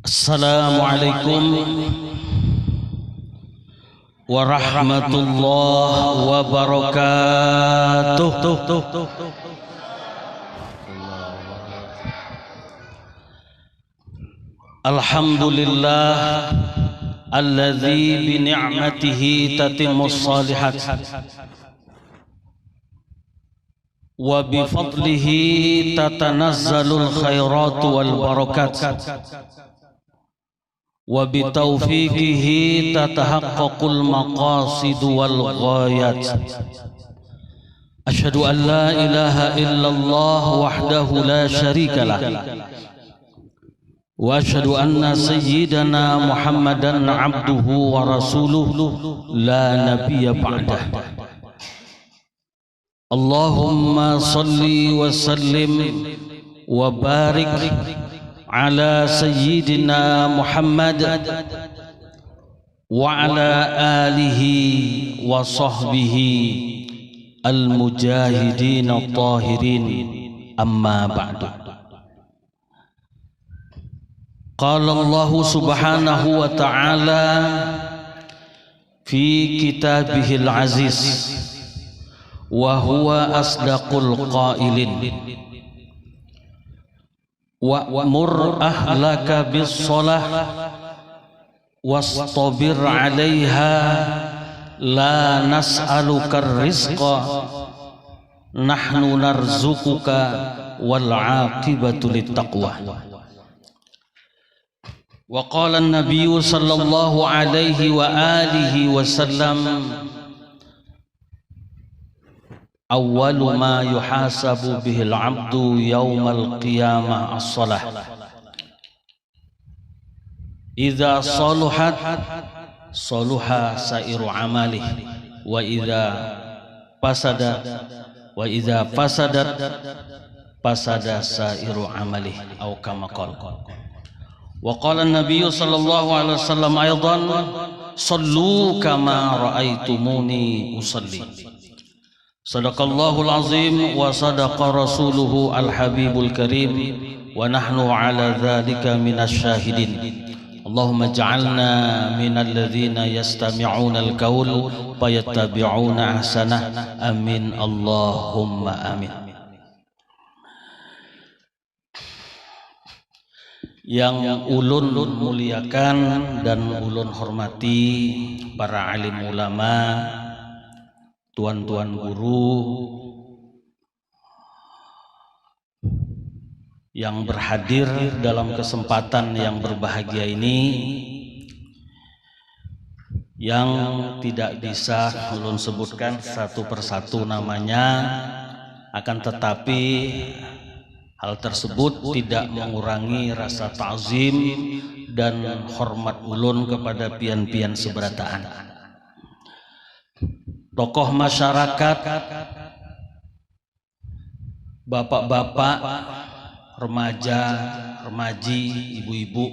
Assalamualaikum warahmatullahi wabarakatuh. Alhamdulillah alladzi bi ni'matihi tatimmus shalihat wa bi fadlihi tatanazzalul khairat wal barakat wa bi taufiqihi tatahaqqaqul maqasid wal ghayat. Asyhadu an la ilaha illallah wahdahu la syarika lah wa asyhadu anna sayyidana Muhammadan abduhu wa rasuluhu la nabiyya ba'dah. Allahumma salli wa sallim wa barik ala sayyidina Muhammad wa ala alihi wa sahbihi al-mujahidin at-tahirin, amma ba'du. Qala Allah subhanahu wa ta'ala fi kitabihil aziz wa huwa asdaqul qailin wa'mur ahlaka bis shalah wastabir 'alaiha la nas'aluka rizqa nahnu narzuquka wal 'aqibatu littaqwa. Wa qala an-nabiy sallallahu alaihi wa alihi wasallam awwalu ma yuhasabu bihil 'abdu yaumal qiyamah as-shalah. Idza saluhat saluha sairu amalihi wa idza fasadat fasada sairu amalihi aw kama qala. Wa qala an-nabiy sallallahu alaihi wasallam aidan sallu kama raaitumuni usalli. Sadaqallahul azim wa sadaqa rasuluhu al-habibul karim wa nahnu ala dzalika minasy syahidin. Allahumma ij'alna minal ladzina yastami'una al-qaul fayattabi'una ahsanah. Amin Allahumma amin. Yang ulun muliakan dan ulun hormati para alim ulama, tuan-tuan guru yang berhadir dalam kesempatan yang berbahagia ini, yang tidak bisa ulun sebutkan satu persatu namanya, akan tetapi hal tersebut tidak mengurangi rasa ta'zim dan hormat ulun kepada pian-pian seberataan. Tokoh masyarakat, bapak-bapak, remaja, remaji, ibu-ibu,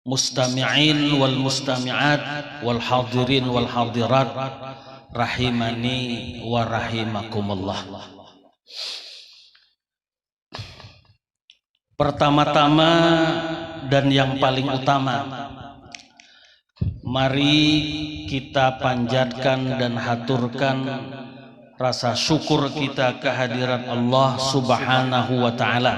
mustami'in wal mustami'at wal hadirin wal hadirat, rahimani wa rahimakumullah. Pertama-tama dan yang paling utama, mari kita panjatkan dan haturkan rasa syukur kita kehadirat Allah subhanahu wa ta'ala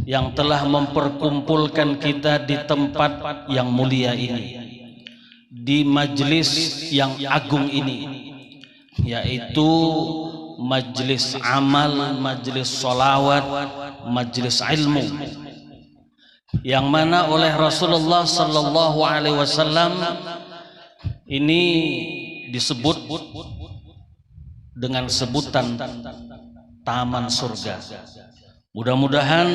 yang telah memperkumpulkan kita di tempat yang mulia ini, di majlis yang agung ini, yaitu majlis amal, majlis sholawat, majlis ilmu, yang mana oleh Rasulullah sallallahu alaihi wasallam ini disebut dengan sebutan taman surga. Mudah-mudahan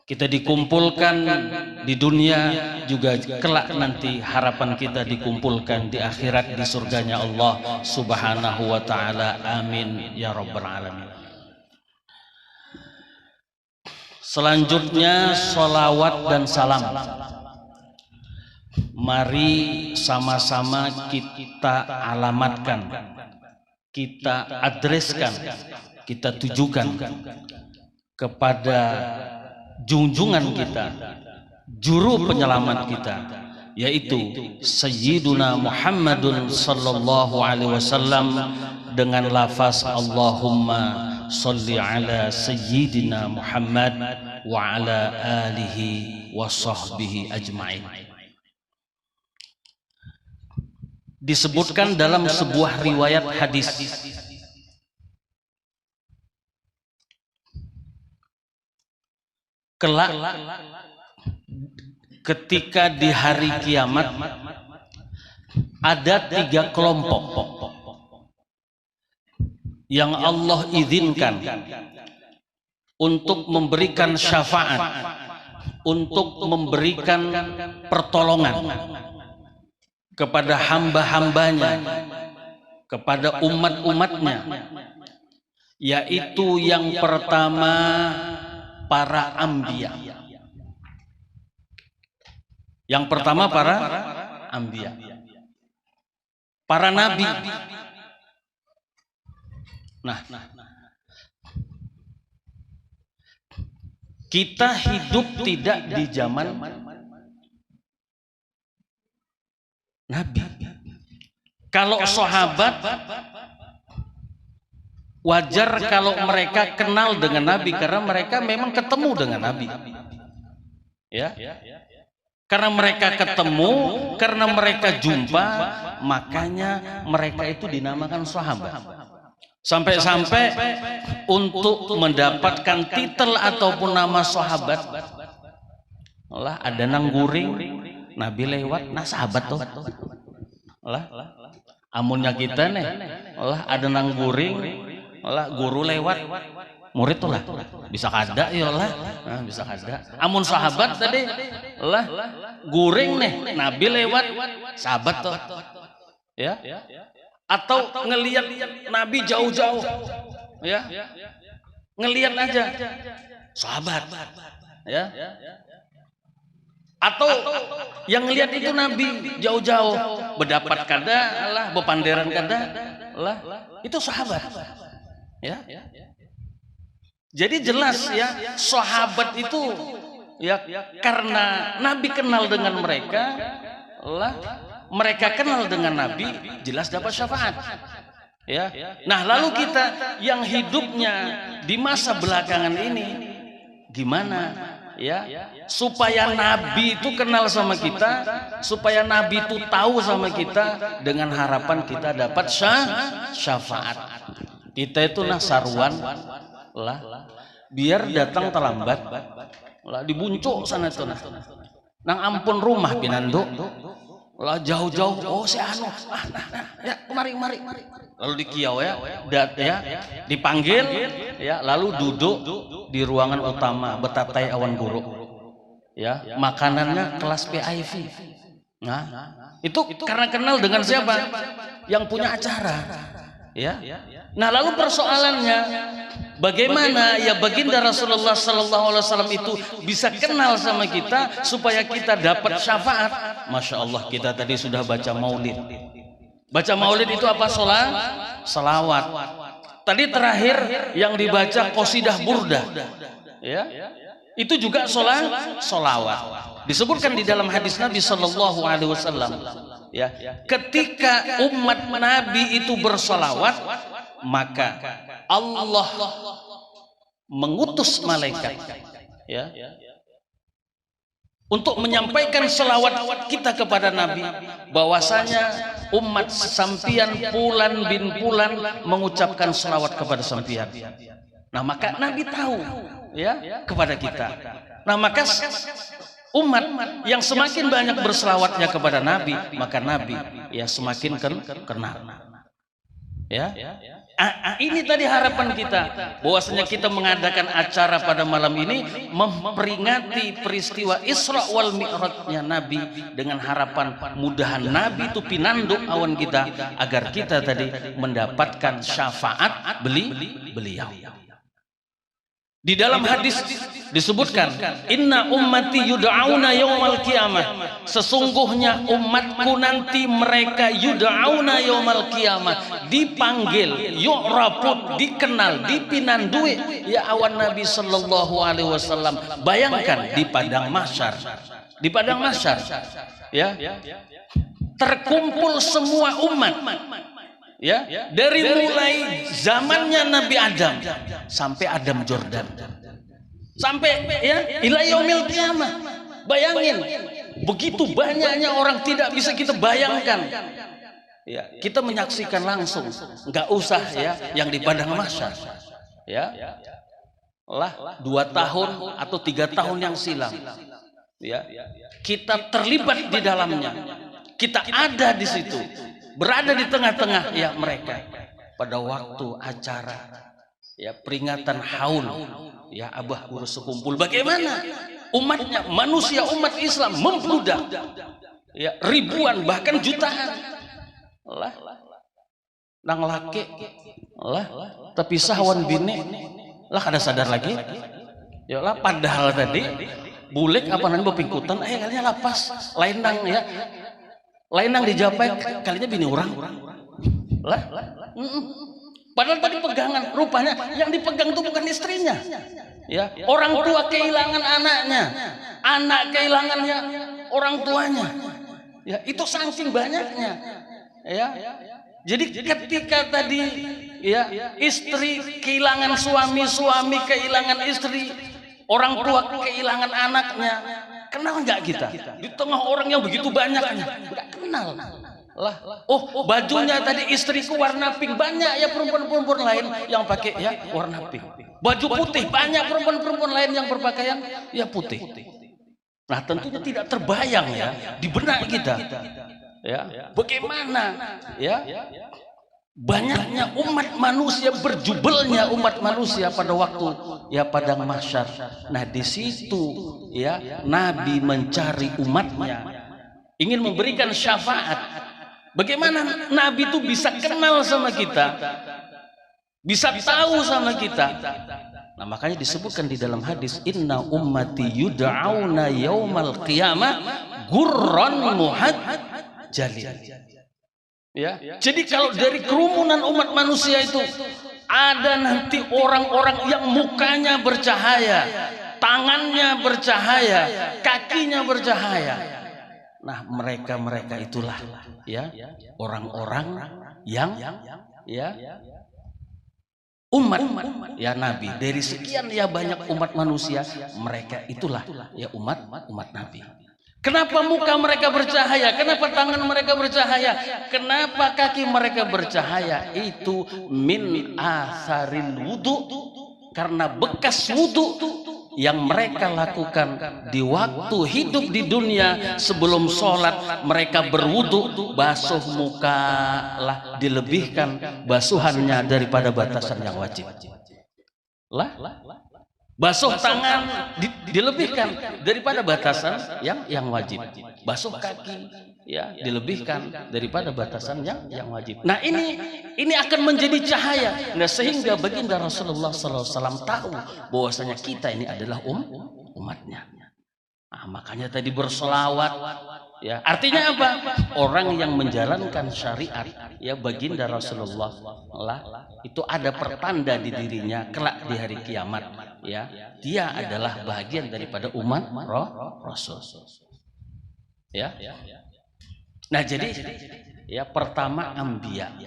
kita dikumpulkan di dunia, juga kelak nanti harapan kita dikumpulkan di akhirat di surganya Allah subhanahu wa ta'ala. Amin ya rabbal alamin. Selanjutnya sholawat dan salam. Mari sama-sama kita alamatkan, kita adreskan, kita tujukan kepada junjungan kita, juru penyelamat kita, yaitu Sayyiduna Muhammadun sallallahu alaihi wasallam dengan lafaz Allahumma sholli ala Sayyidina Muhammad wa ala alihi wa sahbihi ajma'in. Disebutkan dalam sebuah riwayat hadis, kelak ketika di hari kiamat ada 3 kelompok yang Allah izinkan untuk memberikan syafaat, untuk memberikan pertolongan kepada hamba-hambanya, kepada umat-umatnya, yaitu yang pertama para anbiya. Yang pertama para anbiya, para nabi. Nah, kita hidup tidak di zaman nabi. Kalau sahabat wajar kalau mereka kenal dengan nabi karena mereka memang ketemu dengan nabi. Ya. Karena mereka ketemu, karena mereka jumpa, makanya mereka itu dinamakan sahabat. Sampai-sampai untuk mendapatkan titel ataupun nama sahabat, lah ada nangguring, nabi lewat, nah sahabat tuh. Lah amunnya kita nih, lah ada nangguring, lah guru lewat, murid tuh lah bisa kada ya lah, nah, bisa kada. Amun sahabat tadi lah guring nih, nabi lewat, sahabat tuh, ya. Atau ngelihat nabi jauh-jauh, ya, ngelihat aja, sahabat, ya. Atau yang ngelihat itu nabi jauh-jauh, berdapat kada lah, bepanderan kada lah, itu sahabat, ya. Jadi jelas ya, sahabat itu ya karena Nabi kenal dengan mereka, lah mereka kenal dengan Nabi, jelas dapat syafaat. Ya. Nah, lalu kita yang hidupnya di masa belakangan ini gimana ya? Supaya Nabi itu kenal sama kita, supaya Nabi itu tahu sama kita, dengan harapan kita dapat syafaat. Kita itu nasaruan lah, biar datang terlambat lah dibuncuk sana tuh nang ampun rumah pinando lah jauh-jauh, oh si anu ya kemari lalu dikiau ya dipanggil ya, lalu duduk di ruangan utama betatai awan guru ya, makanannya kelas VIP. Nah itu karena kenal dengan siapa yang punya acara ya. Nah lalu persoalannya bagaimana ya baginda Rasulullah Sallallahu Alaihi Wasallam itu bisa kenal sama kita supaya kita dapat syafaat. Masya Allah, kita tadi sudah baca maulid. Baca maulid itu apa? Salawat. Tadi terakhir yang dibaca qasidah burdah, ya, itu juga salawat. Disebutkan di dalam hadis Nabi Sallallahu Alaihi Wasallam, ya, ketika umat Nabi itu bersalawat, maka Allah mengutus malaikat ya, untuk menyampaikan selawat kita kepada Nabi, bahwasanya umat sampian Fulan bin Fulan mengucapkan selawat kepada sampian. Nah maka Nabi tahu ya kepada kita. Nah maka umat yang semakin banyak berselawatnya kepada Nabi, maka Nabi ya semakin kenal. Ya. Ini tadi harapan kita, bahwasanya kita mengadakan acara pada malam ini memperingati peristiwa Isra wal Mi'rajnya Nabi, dengan harapan mudahan Nabi itu pinanduk awan kita agar kita tadi mendapatkan syafaat beliau. Di dalam hadis disebutkan, inna ummati yud'auna yaumal qiyamah, sesungguhnya umatku nanti mereka yud'auna yaumal qiyamah, dipanggil, yu'rafud, dikenal, dipinandui ya awan Nabi sallallahu alaihi wasallam. Bayangkan di padang mahsyar, di padang mahsyar ya, terkumpul semua umat ya, dari mulai zamannya Nabi Adam sampai Adam Jordan, sampai ya ila yaumil qiyamah. Bayangin, begitu banyaknya orang, tidak bisa kita bayangkan ya, kita menyaksikan langsung, nggak usah ya yang di padang mahsyar ya lah 2 tahun atau 3 tahun yang silam ya, kita terlibat di dalamnya, kita ada di situ, berada di tengah-tengah ya mereka pada waktu acara ya peringatan haul ya abah urus sekumpul. Bagaimana umatnya, manusia umat Islam membludak ya, ribuan bahkan jutaan lah nang laki lah tapi sawan bini lah kada sadar lagi ya lah, padahal tadi bulik apa nanti bepingkutan kalinya lapas lain nang ya, lain nang dijapek kalinya bini orang lah. Padahal tadi pegangan, rupanya yang dipegang itu bukan istrinya ya, orang tua kehilangan anaknya, anak kehilangannya orang tuanya ya, itu saking banyaknya ya. Jadi ketika tadi ya istri kehilangan suami, suami kehilangan istri, orang tua kehilangan anaknya, kenal nggak kita di tengah orang yang begitu banyaknya? Nggak kenal lah. Oh, bajunya tadi istriku warna pink, banyak ya perempuan-perempuan lain yang pakai ya warna pink. Baju putih, banyak perempuan-perempuan lain yang berpakaian ya putih. Nah tentunya tidak terbayang ya di benak kita ya, bagaimana ya banyaknya umat manusia, berjubelnya umat manusia pada waktu ya padang mahsyar. Nah di situ ya Nabi mencari umatnya, ingin memberikan syafaat. Bagaimana Nabi itu bisa kenal sama kita, bisa tahu sama kita. Nah makanya disebutkan di dalam hadis, inna ummati yud'auna yaumal qiyamah gurran muhajjalin ya. Jadi kalau dari kerumunan umat manusia itu ada nanti orang-orang yang mukanya bercahaya, tangannya bercahaya, kakinya bercahaya. Nah mereka itulah ya orang-orang yang ya umat ya Nabi. Dari sekian ya banyak umat manusia, mereka itulah ya umat Nabi. Kenapa muka mereka bercahaya? Kenapa tangan mereka bercahaya? Kenapa kaki mereka bercahaya? Itu min asaril wudu, karena bekas wudu yang mereka lakukan di waktu hidup di dunia. Sebelum sholat mereka berwudu, basuh muka lah dilebihkan basuhannya daripada batasan yang wajib lah. Basuh tangan dilebihkan daripada batasan yang wajib. Basuh kaki ya dilebihkan daripada batasan yang wajib. Nah ini akan menjadi cahaya. Nah sehingga baginda Rasulullah SAW tahu bahwasanya kita ini adalah umatnya. Nah, makanya tadi berselawat ya, artinya apa? Orang yang menjalankan syariat ya baginda Rasulullah lah, itu ada pertanda di dirinya kelak di hari kiamat ya, dia adalah bagian daripada umat Rasul ya. Nah jadi ya pertama anbiya,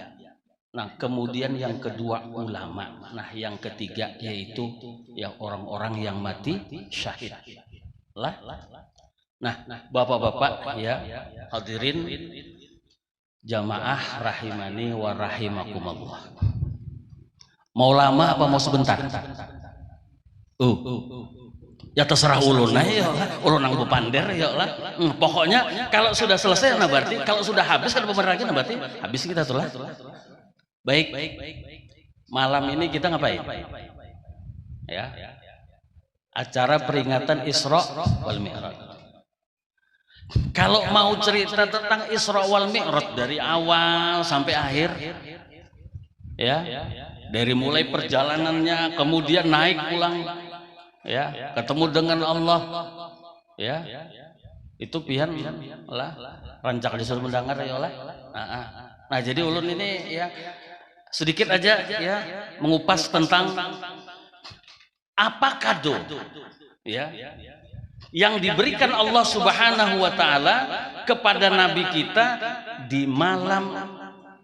nah kemudian yang kedua ulama, nah yang ketiga yaitu ya orang-orang yang mati syahid lah. Nah bapak-bapak ya hadirin jamaah rahimani wa rahimakumullah, mau lama apa mau sebentar? Ya terserah ulun nah ya ulun nang pander ya lah. Pokoknya kalau sudah selesai nah berarti, kalau sudah habis kan lagi nah berarti habis kita tuh lah. Baik, malam ini kita ngapain? Ya, acara peringatan Isra wal Mi'raj. Kalau mau cerita tentang Isra wal Mi'raj dari awal sampai akhir ya Dari mulai perjalanannya, kemudian naik pulang, ya, ketemu dengan Allah, ya, itu pian lah, rancak disuruh mendengar ya lah. Nah, jadi ulun ini ya sedikit aja ya mengupas tentang apa kado, ya, yang diberikan Allah Subhanahu wa Ta'ala kepada Nabi kita di malam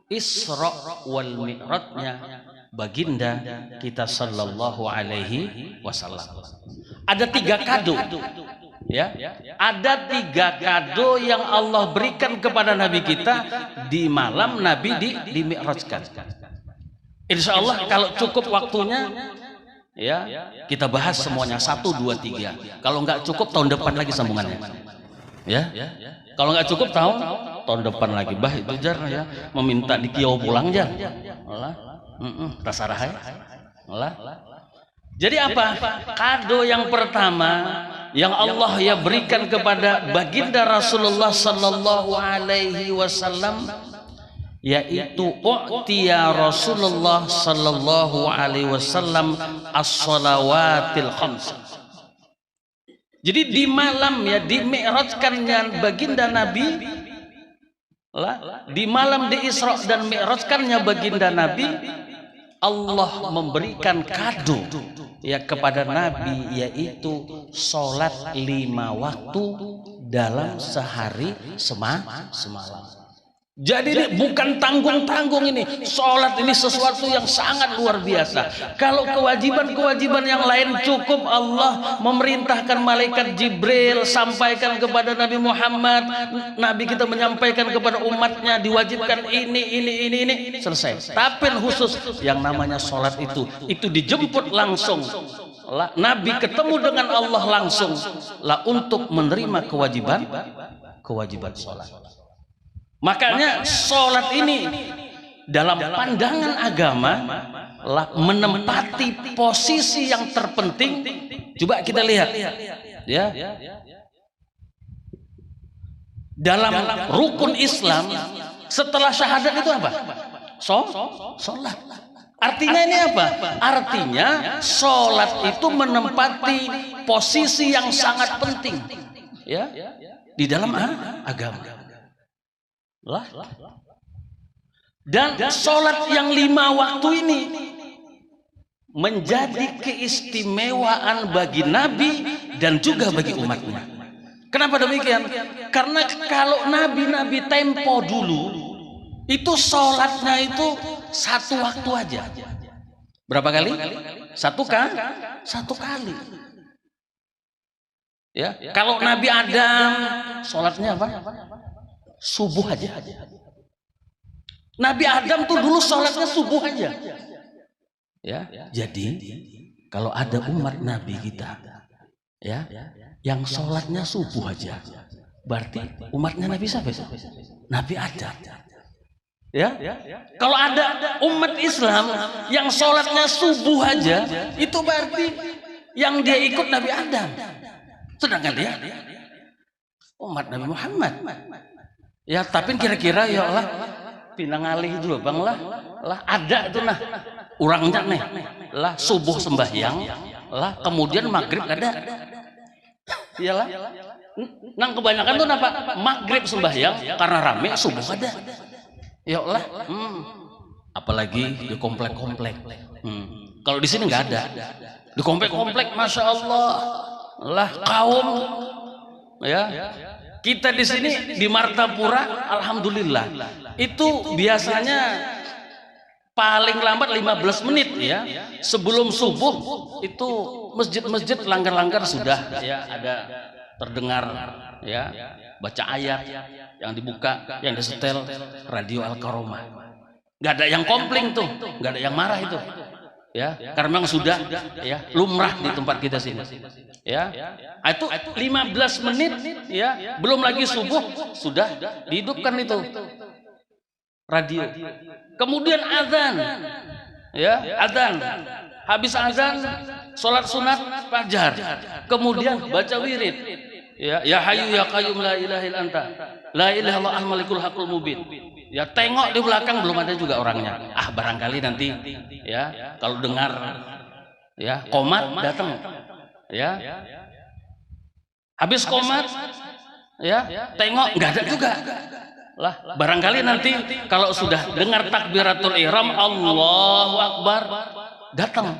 Isra wal Mi'rajnya baginda kita sallallahu alaihi wasallam. Ada 3 kado, ya, ada 3 kado yang Allah berikan kepada Nabi kita di malam Nabi di Mi'rajkan. Insya Allah kalau cukup waktunya, ya, kita bahas semuanya 1, 2, 3. Kalau nggak cukup tahun depan lagi sambungannya, ya. Kalau nggak cukup tahun depan lagi, bah itu jar ya meminta di kiau pulang jar. Tasarah ya. Jadi apa? Kado yang pertama yang Allah ya berikan kepada baginda Rasulullah sallallahu alaihi wasallam, yaitu u'tiya Rasulullah sallallahu alaihi wasallam as-shalawatil khams. Jadi di malam ya di mi'rajkannya baginda Nabi lah, di malam di Isra dan mi'rajkannya baginda Nabi, Allah memberikan kado ya kepada Nabi, yaitu sholat 5 waktu dalam sehari semalam. Jadi ini bukan tanggung-tanggung, ini sholat ini sesuatu yang sangat luar biasa. Kalau kewajiban-kewajiban yang lain cukup Allah memerintahkan malaikat Jibril sampaikan kepada Nabi Muhammad, Nabi kita menyampaikan kepada umatnya diwajibkan ini selesai. Tapi khusus yang namanya sholat itu dijemput langsung. Nabi ketemu dengan Allah langsung lah untuk menerima kewajiban sholat. Makanya sholat ini dalam pandangan agama menempati posisi yang terpenting. Coba kita lihat, ya, dalam rukun Islam setelah syahadat itu apa? Sholat. Artinya ini apa? Artinya sholat itu menempati posisi yang sangat penting, ya, di dalam agama. Dan sholat yang 5 waktu ini menjadi keistimewaan bagi Nabi dan juga bagi umatnya. Kenapa demikian? Karena kalau Nabi tempo dulu itu sholatnya itu 1 waktu aja. Berapa kali? 1 kali. Ya, kalau Nabi Adam sholatnya apa? Subuh aja. Nabi Adam tuh dulu sholatnya subuh aja. Ya, jadi kalau ada umat Nabi kita, ya, yang sholatnya subuh aja, berarti umatnya Nabi siapa? Nabi Adam. Ya, kalau ada umat Islam yang sholatnya subuh aja, itu berarti yang dia ikut Nabi Adam. Sedangkan dia umat Nabi Muhammad. Ya, tapi kira-kira ya Allah pinangalih dulu bang lah ada tuh nah orangnya nih lah subuh sembahyang lah kemudian maghrib ada, iyalah. Nang kebanyakan tuh apa? Maghrib sembahyang karena rame, subuh ada. Ya Allah. Apalagi di komplek-komplek. Kalau di sini nggak ada. Di komplek-komplek, masya Allah lah kaum, ya. Kita di sini di Martapura, alhamdulillah, itu biasanya paling lambat 15 menit ya sebelum subuh itu masjid-masjid langgar-langgar sudah ya ada terdengar ya baca ayat yang dibuka, yang disetel radio Al-Karomah. Nggak ada yang komplain tuh, nggak ada yang marah itu. Ya, karena memang sudah ya lumrah di tempat kita sini. Ya, itu 15 menit ya, belum lagi subuh sudah dihidupkan itu radio. Kemudian azan. Ya, azan. Habis azan sholat sunat fajar. Kemudian baca wirid. ya Hayyu ya Qayyum la ilaha illa anta la ilaha illallah al-malikul haqqul mubin. Ya tengok di belakang belum ada juga orangnya. Barangkali nanti ya kalau dengar ya qomat datang ya. Habis qomat ya tengok nggak ada juga. Lah barangkali nanti kalau sudah dengar takbiratul ihram Allahu akbar datang.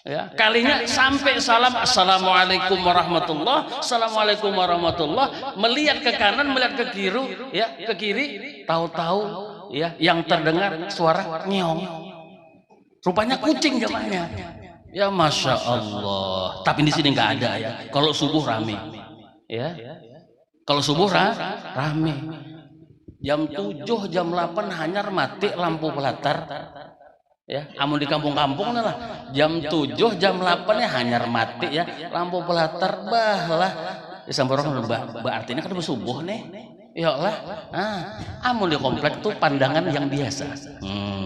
Ya, kalinya sampai salam assalamualaikum warahmatullah, assalamualaikum warahmatullah, melihat ke kanan, melihat ke kiri, ya ke kiri, tahu-tahu ya yang terdengar suara ngeong. Rupanya kucing jamaahnya. Ya masya Allah. Tapi di sini nggak ada ya. Kalau subuh rame, ya. Kalau subuh rame. Jam 7, jam 8 hanyar mati lampu pelatar. Ya, amun di kampung-kampung lah jam 7 jam 8 ya hanyar mati ya lampu pelatar lah disamborong berarti ini kan subuh nih ya lah amun di komplek tuh pandangan yang biasa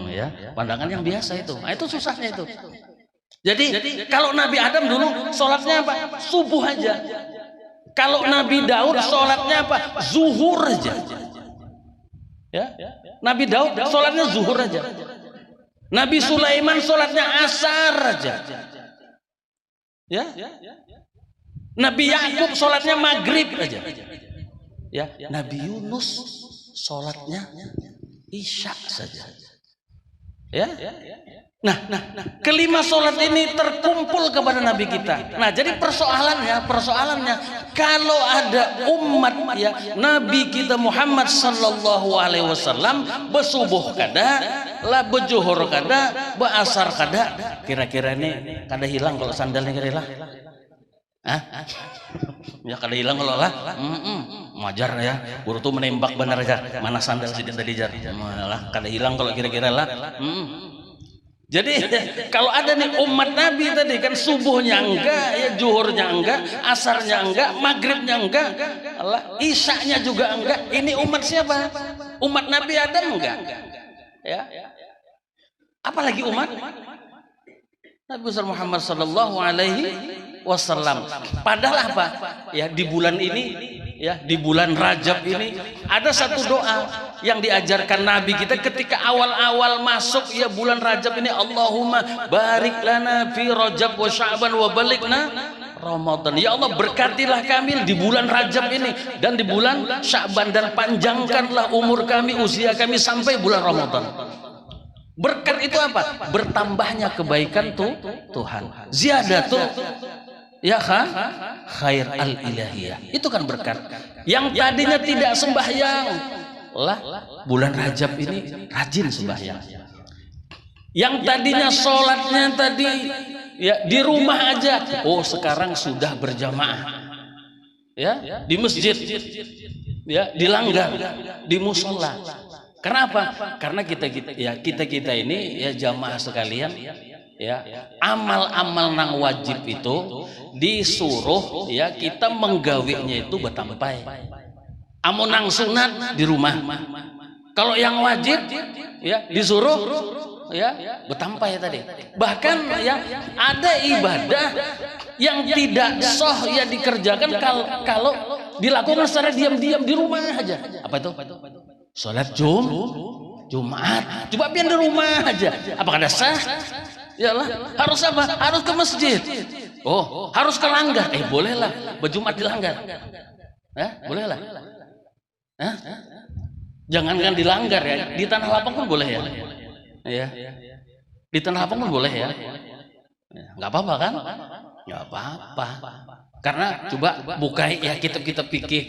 ya pandangan yang biasa itu itu susahnya itu. Jadi kalau Nabi Adam dulu sholatnya apa subuh aja, kalau Nabi Daud sholatnya apa zuhur aja ya, Nabi Daud sholatnya zuhur aja. Nabi Sulaiman sholatnya asar aja, ya. Nabi Yakub sholatnya maghrib aja, ya. Nabi Yunus sholatnya isya saja, ya. Nah, kelima sholat ini terkumpul kepada Nabi kita. Nah, jadi persoalannya kalau ada umat ya Nabi kita Muhammad sallallahu alaihi wasallam bersubuh kada, lah berjuhur kada, berasar kada, kira-kira ini kada hilang kalau sandalnya kada hilang. Ya kada hilang kalau lah. Wajar ya. Guru tuh menembak benar aja. Mana sandal sih tadi jar. Malah kada hilang kalau kira-kira lah. Jadi kalau ada nih umat Nabi tadi kan subuhnya enggak, ya zuhurnya enggak, asarnya enggak, maghribnya enggak, isyanya juga enggak. Ini umat siapa? Umat Nabi Adam enggak? Ya. Apalagi umat Nabi besar Muhammad sallallahu alaihi wasallam. Padahal apa? Ya di bulan ini, ya di bulan Rajab ini ada satu doa yang diajarkan Nabi kita ketika awal-awal masuk ya bulan Rajab ini, Allahumma barik lana fi Rajab wa Sya'ban wa balighna Ramadan. Ya Allah berkatilah kami di bulan Rajab ini dan di bulan Sya'ban dan panjangkanlah umur kami, usia kami sampai bulan Ramadan. Berkat itu apa? Bertambahnya kebaikan Tuhan. Ziyadatu ya khair al-ilahiyah. Itu kan berkat. Yang tadinya tidak sembahyang lah bulan Rajab ini rajin sembahyang. Yang tadinya sholatnya tadi ya di rumah aja, sekarang sudah berjamaah ya di masjid, ya di langgar, di musola. Kenapa? Karena kita ini ya jamaah sekalian ya amal-amal nang wajib itu disuruh ya kita menggawinya itu betampai. Amun nang sunat di rumah. Kalau yang wajib ya disuruh ya betampai tadi. Bahkan ya ada ibadah yang tidak sah ya dikerjakan kalau dilakukan secara diam-diam di rumah aja. Apa itu? Sholat Jumat. Coba pian di rumah aja. Apakah ada sah? Yalah, harus apa? Harus ke masjid. Harus ke langgar. Bolehlah berjumat di langgar. Bolehlah. Jangankan di langgar ya, di tanah lapang pun boleh ya. Ya. Di tanah lapang pun boleh ya. Enggak apa-apa kan? Enggak apa-apa. Karena coba buka ya kitab-kitab fikih.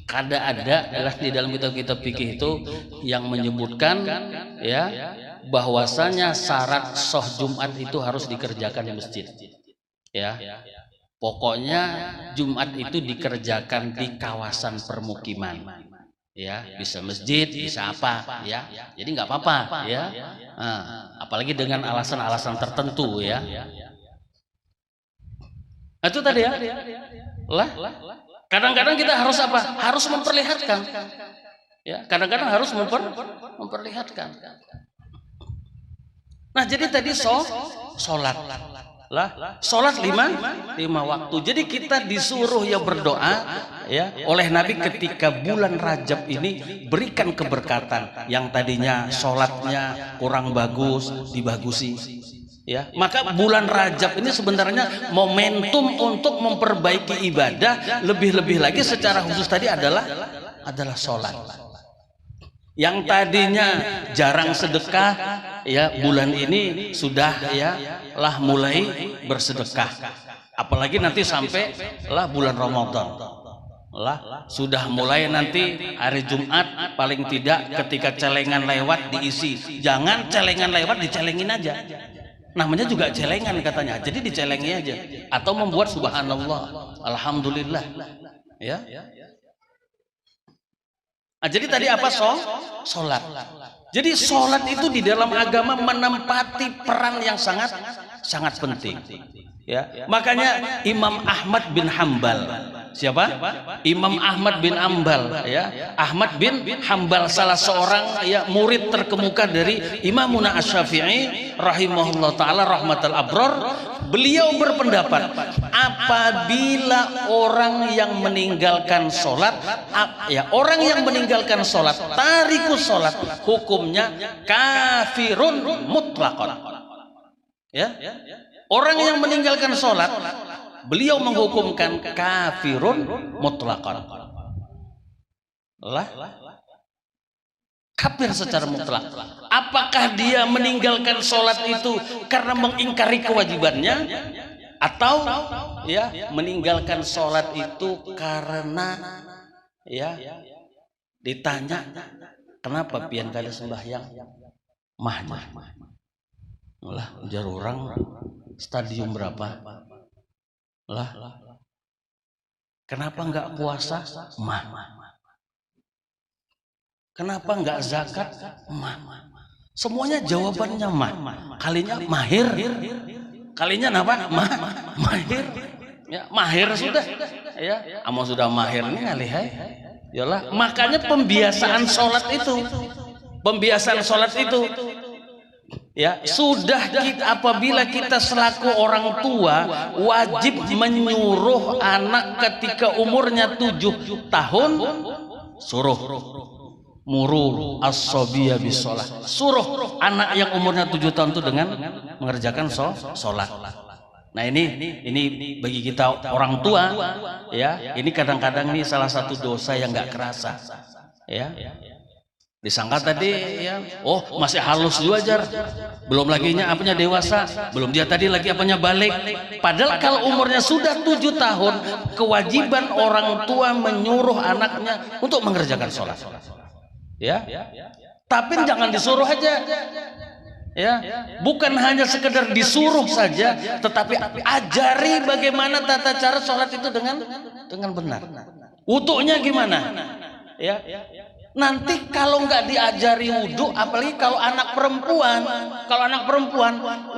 Kada ada adalah di dalam kitab-kitab fikih itu yang menyebutkan ya bahwasanya syarat sah Jumat itu harus dikerjakan di masjid. Ya. Pokoknya Jumat itu dikerjakan di kawasan permukiman. Ya, bisa masjid, bisa apa ya. Jadi nggak apa-apa ya. Apalagi dengan alasan-alasan tertentu ya. Itu tadi ya. Kadang-kadang kita harus apa? Harus memperlihatkan. Ya, kadang-kadang harus memperlihatkan. Nah, jadi tadi sholat. sholat lima waktu. Jadi kita disuruh ya berdoa ya oleh Nabi ketika bulan Rajab ini, berikan keberkatan. Yang tadinya sholatnya kurang bagus, dibagusi. Ya, maka bulan Rajab ini sebenarnya momentum untuk memperbaiki ibadah, lebih-lebih lagi secara khusus tadi adalah sholat. Yang tadinya jarang sedekah, ya bulan ini sudah mulai bersedekah. Apalagi nanti sampai bulan Ramadan. Sudah mulai nanti hari Jumat paling tidak ketika celengan lewat diisi. Jangan celengan lewat dicelengin aja. Namanya juga celengan katanya. Jadi dicelengi aja atau membuat subhanallah, alhamdulillah. Ya. Jadi tadi apa? Sholat. Jadi sholat itu di dalam agama menempati peran yang sangat penting. Ya, makanya Imam Ahmad bin Hambal, siapa? Imam Ahmad bin Hambal, ya. Ahmad bin Hambal salah seorang murid terkemuka dari Imamuna Asy-Syafi'i rahimahullah taala rahmatal abror. Beliau berpendapat apabila orang yang meninggalkan sholat, orang yang meninggalkan sholat, tarikus sholat, hukumnya kafirun mutlaqan. Ya. Orang yang meninggalkan sholat, beliau menghukumkan kafirun mutlaqan. Kafir secara mutlak. Apakah dia meninggalkan sholat itu karena mengingkari kewajibannya, atau meninggalkan sholat itu karena ditanya kenapa pian kali sembahyang ujar orang stadium berapa kenapa enggak puasa kenapa enggak zakat semuanya jawabannya kalinya mahir, kalinya apa mahir, mahir sudah amo sudah mahir nih alihai yalah. Makanya pembiasaan sholat itu sudah apabila kita selaku orang tua wajib menyuruh anak ketika umurnya 7 tahun, suruh muru as-sabiyya bisolah, suruh anak yang umurnya 7 tahun itu dengan mengerjakan sholat. Nah ini bagi kita orang tua ini kadang-kadang ini salah satu dosa yang nggak kerasa disangka tadi masih halus juga jar, belum laginya apanya dewasa, belum dia tadi lagi apanya balik. Padahal kalau umurnya sudah 7 tahun, kewajiban orang tua menyuruh anaknya untuk mengerjakan sholat. Tapi jangan disuruh aja. Bukan hanya sekedar disuruh saja, tetapi ajari bagaimana tata cara sholat itu dengan benar. Wudunya gimana? Nanti kalau nggak diajari wudhu, apalagi kalau anak perempuan,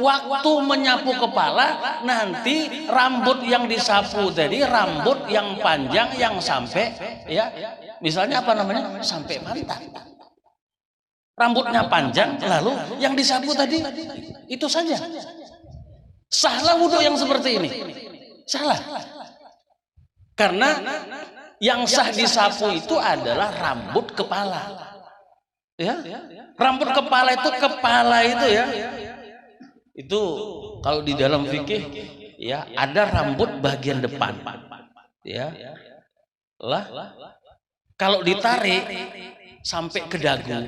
waktu menyapu kepala, nanti rambut yang disapu tadi rambut yang panjang yang sampai misalnya sampai pantat. Rambutnya panjang, lalu yang disapu tadi itu saja. Salah wudhu yang seperti ini. Salah. Karena yang sah disapu itu adalah rambut kepala. Rambut kepala itu itu kalau di dalam fikih ada rambut bagian depan. Kalau ditarik sampai ke dagu,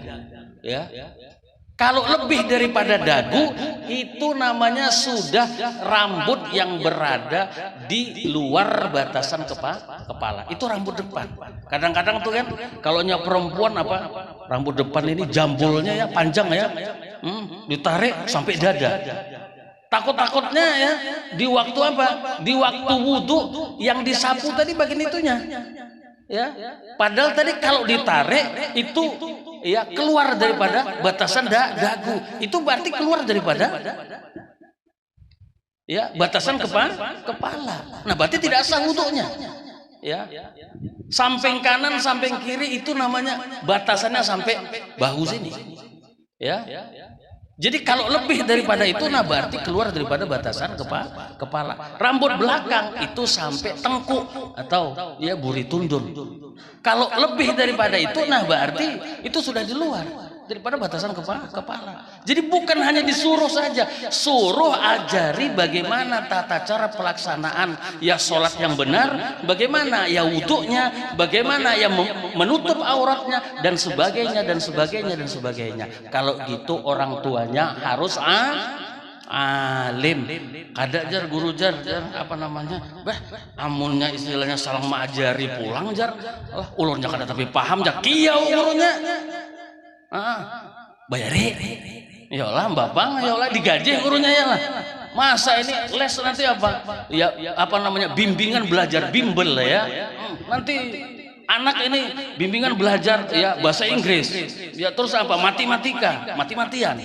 kalau lebih daripada dagu itu namanya sudah rambut yang berada di luar batasan kepala. Itu rambut depan. Kadang-kadang tuh kan kalau perempuan rambut depan ini jambulnya panjang ditarik sampai dada. Takut-takutnya di waktu di waktu wudhu yang disapu tadi bagian itunya. Padahal tadi kalau ditarik itu keluar daripada batasan dagu, itu berarti keluar daripada batasan kepala. Nah berarti tidak sah wudhunya. Samping kanan samping kiri itu namanya batasannya sampai bahu sini. Jadi kalau lebih daripada itu, nah berarti keluar daripada batasan kepala. Rambut belakang itu sampai tengkuk atau ya buri tundun. Kalau lebih daripada itu, nah berarti itu sudah di luar daripada batasan kepala. Jadi bukan hanya disuruh saja, suruh ajari bagaimana tata cara pelaksanaan ya sholat yang benar, bagaimana ya wudhunya, bagaimana ya menutup auratnya dan sebagainya dan sebagainya dan sebagainya. Kalau gitu orang tuanya harus alim. Kada jar guru jar apa namanya, amunnya istilahnya salah mengajari pulang jar, ulurnya kada tapi paham jar kiau gurunya. Bayari yalah bapang yalah digaji gurunya ya lah. Masa ini les nanti apa ya apa namanya bimbingan belajar bimbel lah ya. Nanti anak ini bimbingan belajar ya bahasa Inggris ya, terus apa mati-matian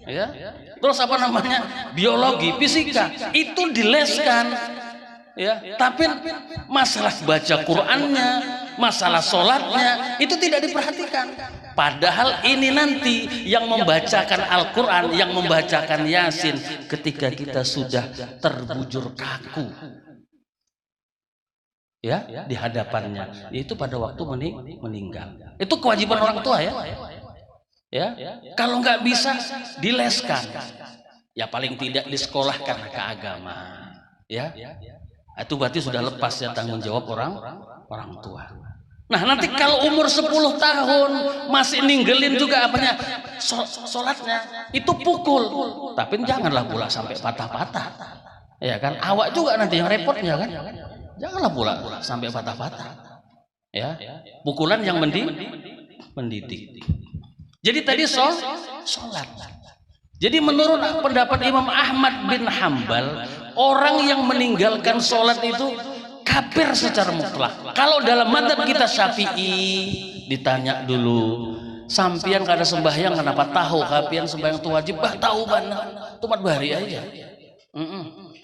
ya, terus apa namanya biologi fisika itu dileskan ya, tapi masalah baca Qur'annya, masalah sholatnya itu tidak diperhatikan. Padahal ini nanti yang membacakan Al-Quran, yang membacakan Yasin ketika kita sudah terbujur kaku ya di hadapannya, yaitu pada waktu meninggal. Itu kewajiban orang tua ya. Kalau nggak bisa dileskan, ya paling tidak disekolahkan ke agama ya. Itu berarti sudah lepas ya tanggung jawab orang tua. Nah nanti kalau umur 10 tahun masih ninggelin juga apanya sholatnya, itu pukul, tapi janganlah pula sampai patah-patah ya kan, awak juga nanti yang repotnya kan, janganlah pula sampai patah-patah ya, pukulan yang mendidik. Jadi tadi sholat. Jadi menurut pendapat Imam Ahmad bin Hambal, orang yang meninggalkan sholat itu kafir secara mutlak. Kalau dalam madzhab kita Syafi'i ditanya dulu, sampian kada sembahyang kenapa tahu kapian sembahyang itu wajib? Tahu benar, tumat bahari aja.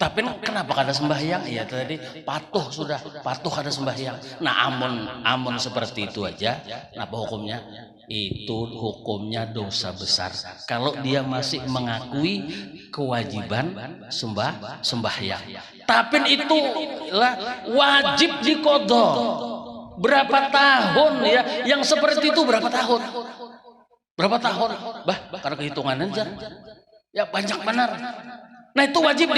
Tapi kenapa kada sembahyang? Ya tadi patuh kada sembahyang. Nah amun seperti itu aja, apa hukumnya? Itu hukumnya dosa besar kalau dia masih mengakui kewajiban sembahyang. Tapi itu lah wajib diqodho. Berapa tahun ya yang seperti itu, berapa tahun? Karena kehitungan aja ya banyak benar. Nah itu wajib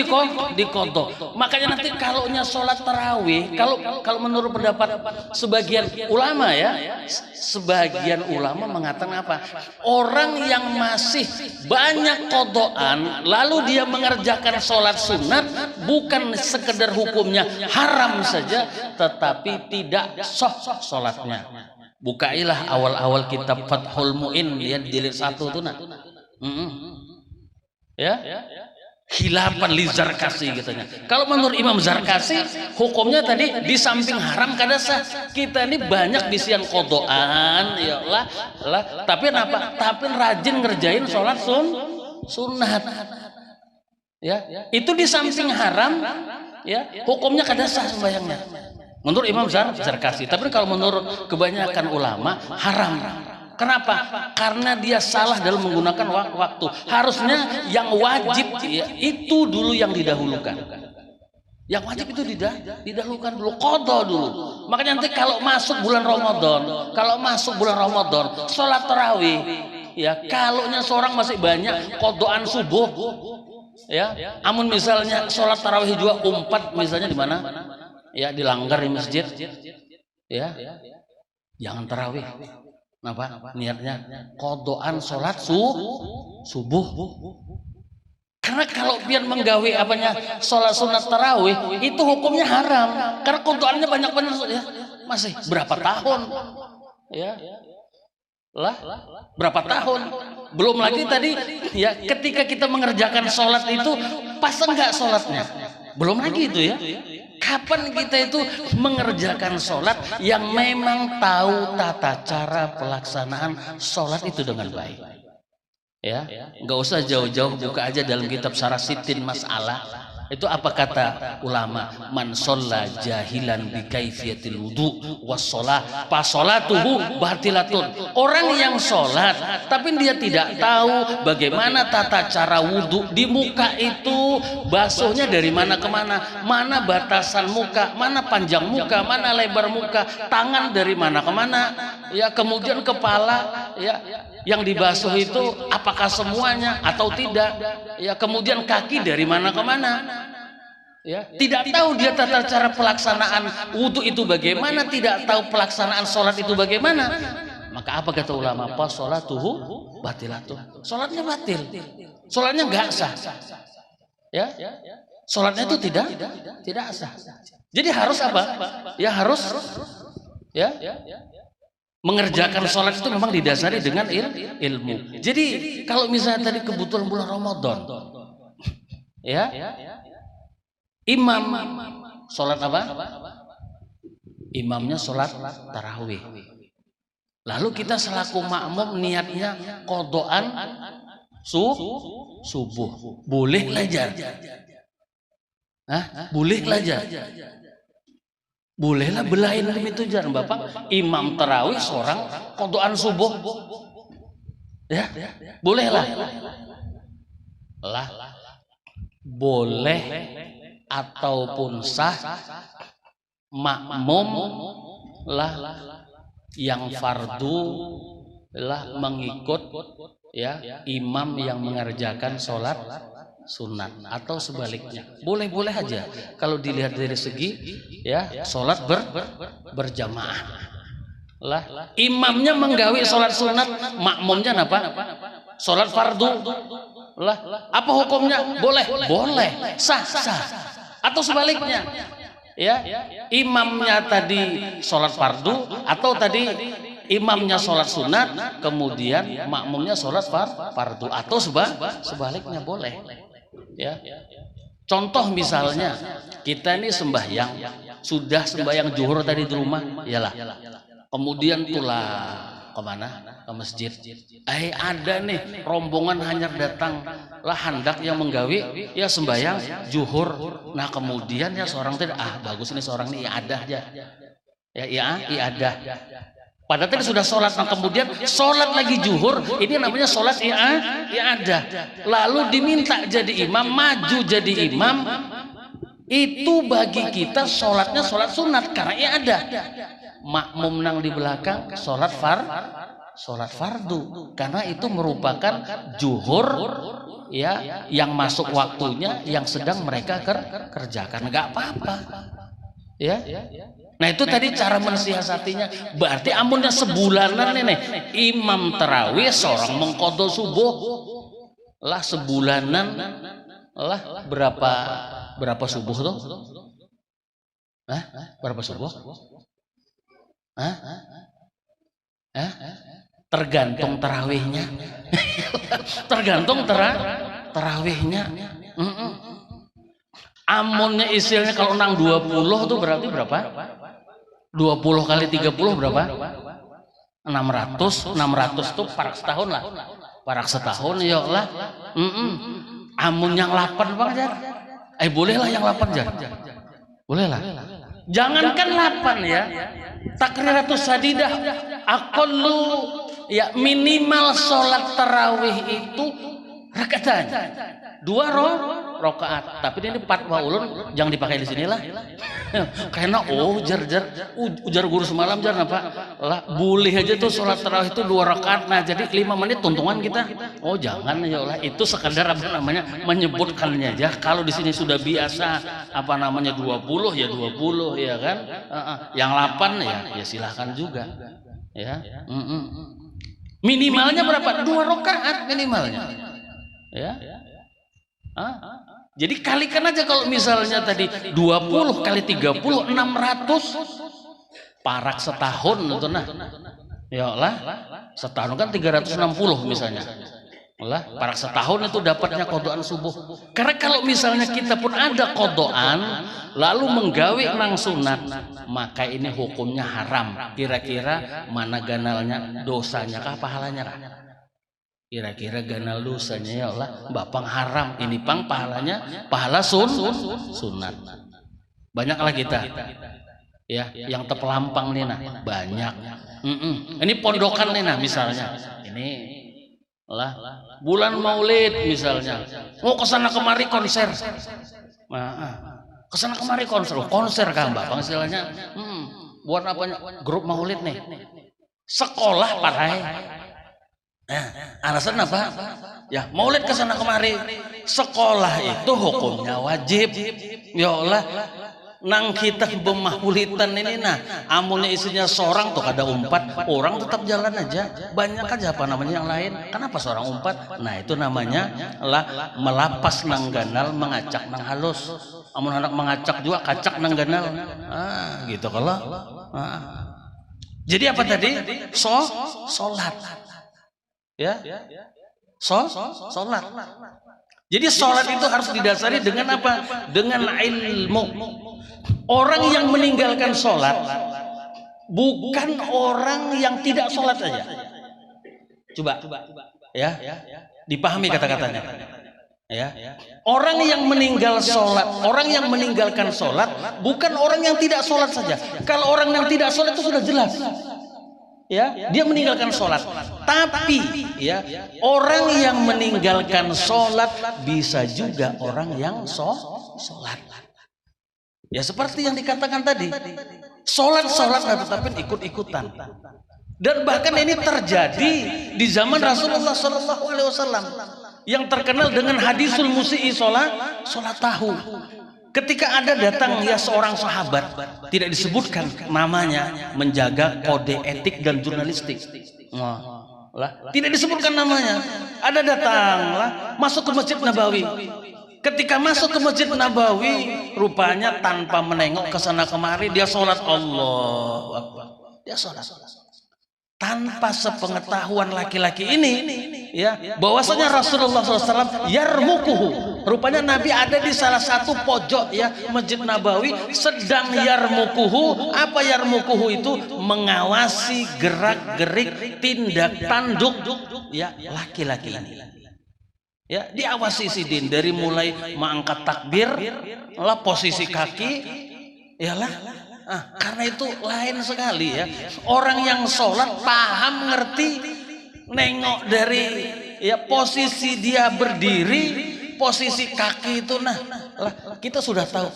diqodho. Makanya nanti kalaunya sholat tarawih, kalau menurut pendapat sebagian ulama ya, sebagian ulama mengatakan apa? Orang yang masih banyak qodhoan lalu dia mengerjakan sholat sunat, bukan sekedar hukumnya haram saja, tetapi tidak sah sholatnya. Bukailah awal-awal kitab Fathul Mu'in ya, jilid 1 tuh nah. Ya. Khilafan li Zarkasi katanya. Kalau menurut Imam Zarkasi, hukumnya tadi di samping haram kada sah. Kita ini banyak bisian qodhoan, ya Allah, tapi apa? Tapi rajin ngerjain sholat sunat. Ya, itu di samping haram, ya, hukumnya kada sah sembahyangnya. Menurut Imam Zarkasi. Tapi kalau menurut kebanyakan ulama haram. Kenapa? Karena dia salah dalam menggunakan waktu. Harusnya yang wajib ya, itu dulu yang didahulukan. Yang wajib itu didahulukan dulu, qodho dulu. Makanya nanti kalau masuk bulan Ramadan, sholat tarawih, ya kalaunya seorang masih banyak qodhoan subuh, ya, amun misalnya sholat tarawih juga umpat misalnya di mana, ya dilanggar di masjid, ya, jangan tarawih. Kenapa? Niatnya qodhoan sholat subuh. Karena kalau biar menggawe apanya sholat sunat tarawih itu hukumnya haram. Karena qodhoannya banyak benar ya. Masih berapa tahun? Ya. Berapa tahun? Belum lagi tadi ya ketika kita mengerjakan sholat itu pas enggak sholatnya? Belum lagi itu ya. Kapan kita itu mengerjakan sholat yang memang tahu tata cara pelaksanaan sholat itu dengan baik, ya, nggak usah jauh-jauh, buka aja dalam kitab Syarah Sittin Mas'alah, Itu apa kata ulama? Man sholla jahilan bi kaifiyatil wudu was shalah fa sholatuhu batilatun. Orang yang sholat tapi dia tidak tahu bagaimana tata cara wudu, di muka itu basuhnya dari mana ke mana, mana batasan muka, mana panjang muka, mana lebar muka, tangan dari mana ke mana, ya, kemudian kepala, ya, yang dibasuh itu apakah semuanya atau tidak, ya, kemudian kaki dari mana ke mana, ya, tidak tahu dia tata cara pelaksanaan wudhu itu bagaimana, tidak tahu pelaksanaan sholat itu bagaimana, maka apa kata ulama? Pas sholatuhu batilatuh, sholatnya batil, sholatnya nggak sah, ya, sholatnya itu tidak sah. Jadi harus apa? Ya harus, ya, mengerjakan sholat itu memang didasari dengan ilmu. Jadi kalau misalnya tadi kebutuhan bulan Ramadan, ya, imam sholat apa? Imamnya sholat tarawih. Lalu kita selaku makmum niatnya qodoan subuh, boleh aja. Boleh aja. Bolehlah belain itu jangan Bapak. Imam tarawih seorang qodoan subuh, ya, bolehlah. Boleh ataupun sah makmum lah yang fardu lah mengikut, ya, imam yang mengerjakan sholat sunat atau sebaliknya, boleh-boleh aja kalau dilihat dari segi, ya, sholat berjamaah lah. Imamnya menggawi sholat sunat, makmumnya apa? Sholat fardu lah. Apa hukumnya? Boleh, sah. Atau sebaliknya, ya, imamnya tadi sholat fardu atau tadi imamnya sholat sunat, kemudian makmumnya sholat fardu atau sebaliknya, boleh. Ya, contoh misalnya kita ini sembahyang, sudah sembahyang zuhur tadi di rumah, iyalah, kemudian pulang kemana? Ke masjid. Ada nih rombongan hanya datang lah hendak yang menggawi, ya, sembahyang zuhur. Nah kemudian ya seorang tadi, bagus ini seorang ini iadah aja, ya, iadah. Padahal tadi sudah sholat, nah kemudian sholat lagi zuhur, ini namanya sholat i'adah. Lalu diminta jadi imam, maju jadi imam, itu bagi kita sholatnya sholat sunat karena i'adah. Makmum nang di belakang sholat fardu karena itu merupakan zuhur, ya, yang masuk waktunya yang sedang mereka kerjakan, nggak apa-apa, ya. Nah itu tadi cara mensiasatinya. Berarti amunnya sebulanan nih, imam tarawih seorang mengqadha subuh lah, sebulanan lah berapa subuh tuh? Berapa subuh? Tergantung tarawihnya. Tergantung tarawihnya. Amunnya istilahnya kalau nang 20 tuh berarti berapa? 20 kali 30 berapa? 600 tuh parak setahun lah. Parak setahun ya lah. Amun yang 8 Bang Jar. Bolehlah yang 8 Jar. Bolehlah. Jangankan 8 ya. Takriratus sadidah aqallu, ya, minimal sholat tarawih itu rakatan 2 rakaat. Tapi ini 4 waulun jangan dipakai di sinilah. Karena ujar guru semalam jar apa? Lah boleh aja tuh sholat tarawih itu 2 rakaat. Nah jadi 5 menit tuntungan kita. Jangan ya Allah, itu sekadar apa namanya menyebutkannya aja. Kalau di sini sudah biasa apa namanya 20 ya 20 ya kan. Yang 8 ya silahkan juga. Ya. Minimalnya berapa? 2 rakaat minimalnya. Ya. Jadi kalikan aja kalau misalnya tadi 20 kali 30 600 parak setahun itu nah. Ya lah, setahun kan 360 misalnya. Lah, parak setahun itu dapatnya qodoan subuh. Karena kalau misalnya kita pun ada qodoan lalu menggawi nang sunat, maka ini hukumnya haram. Kira-kira mana ganalnya, dosanya kah pahalanya kah? Kira-kira ganal dosanya ya Allah, bapang haram, ini pang pahalanya pahala sunat. Banyaklah kita ya yang terpelampang nih nah, banyak. Ini pondokan nih nah misalnya. Ini lah bulan Maulid misalnya. Mau kesana kemari konser. Kesana kemari konser kan bapang istilahnya. Buat apanya? Grup Maulid nih. Sekolah parai. Alasan apa? Ya Maulid kesana kemari. Sekolah itu hukumnya wajib. Ya Allah, nang kita bemahmulitan ini nah, amunnya isinya seorang tuh kada umpat, orang tetap jalan aja. Banyak aja apa namanya yang lain. Kenapa seorang umpat? Nah itu namanya lah melapas nang ganal, mengacak nang halus. Amun anak mengacak juga kacak nang ganal. Gitu kalau. Jadi apa tadi? Sholat. Ya, sholat. Jadi sholat itu harus didasari dengan apa? Dengan ilmu. Orang yang meninggalkan sholat bukan orang yang tidak sholat saja. Coba, ya, dipahami kata-katanya. Ya, orang yang yang meninggalkan sholat bukan orang yang tidak sholat saja. Kalau orang yang tidak sholat itu sudah jelas. Ya, dia meninggalkan sholat. Tapi ya, orang yang meninggalkan sholat bisa juga orang yang sholat. Ya seperti yang dikatakan tadi, sholat tetapi ikut-ikutan. Dan bahkan ini terjadi di zaman Rasulullah SAW yang terkenal dengan hadisul musi'i sholat tahu. Ketika ada datang ya seorang sahabat, tidak disebutkan namanya, menjaga kode etik dan jurnalistik. Tidak disebutkan namanya. Ada datang masuk ke Masjid Nabawi. Ketika masuk ke Masjid Nabawi, rupanya tanpa menengok ke sana kemari dia sholat. Allahu Akbar. Dia sholat. Tanpa sepengetahuan laki-laki ini, ya, bahwasanya Rasulullah SAW yarmukuhu. Rupanya Nabi ada di salah satu pojok ya Masjid Nabawi sedang yarmukuhu. Apa yarmukuhu itu? Mengawasi gerak-gerik tindak tanduk ya laki-laki ini. Ya, diawasi sidin dari mulai mengangkat takbir, lah posisi kaki, yalah. Karena itu lain sekali ya. Orang yang sholat paham, ngerti, nengok dari ya posisi dia berdiri, posisi kaki itu. Nah, kita sudah tahu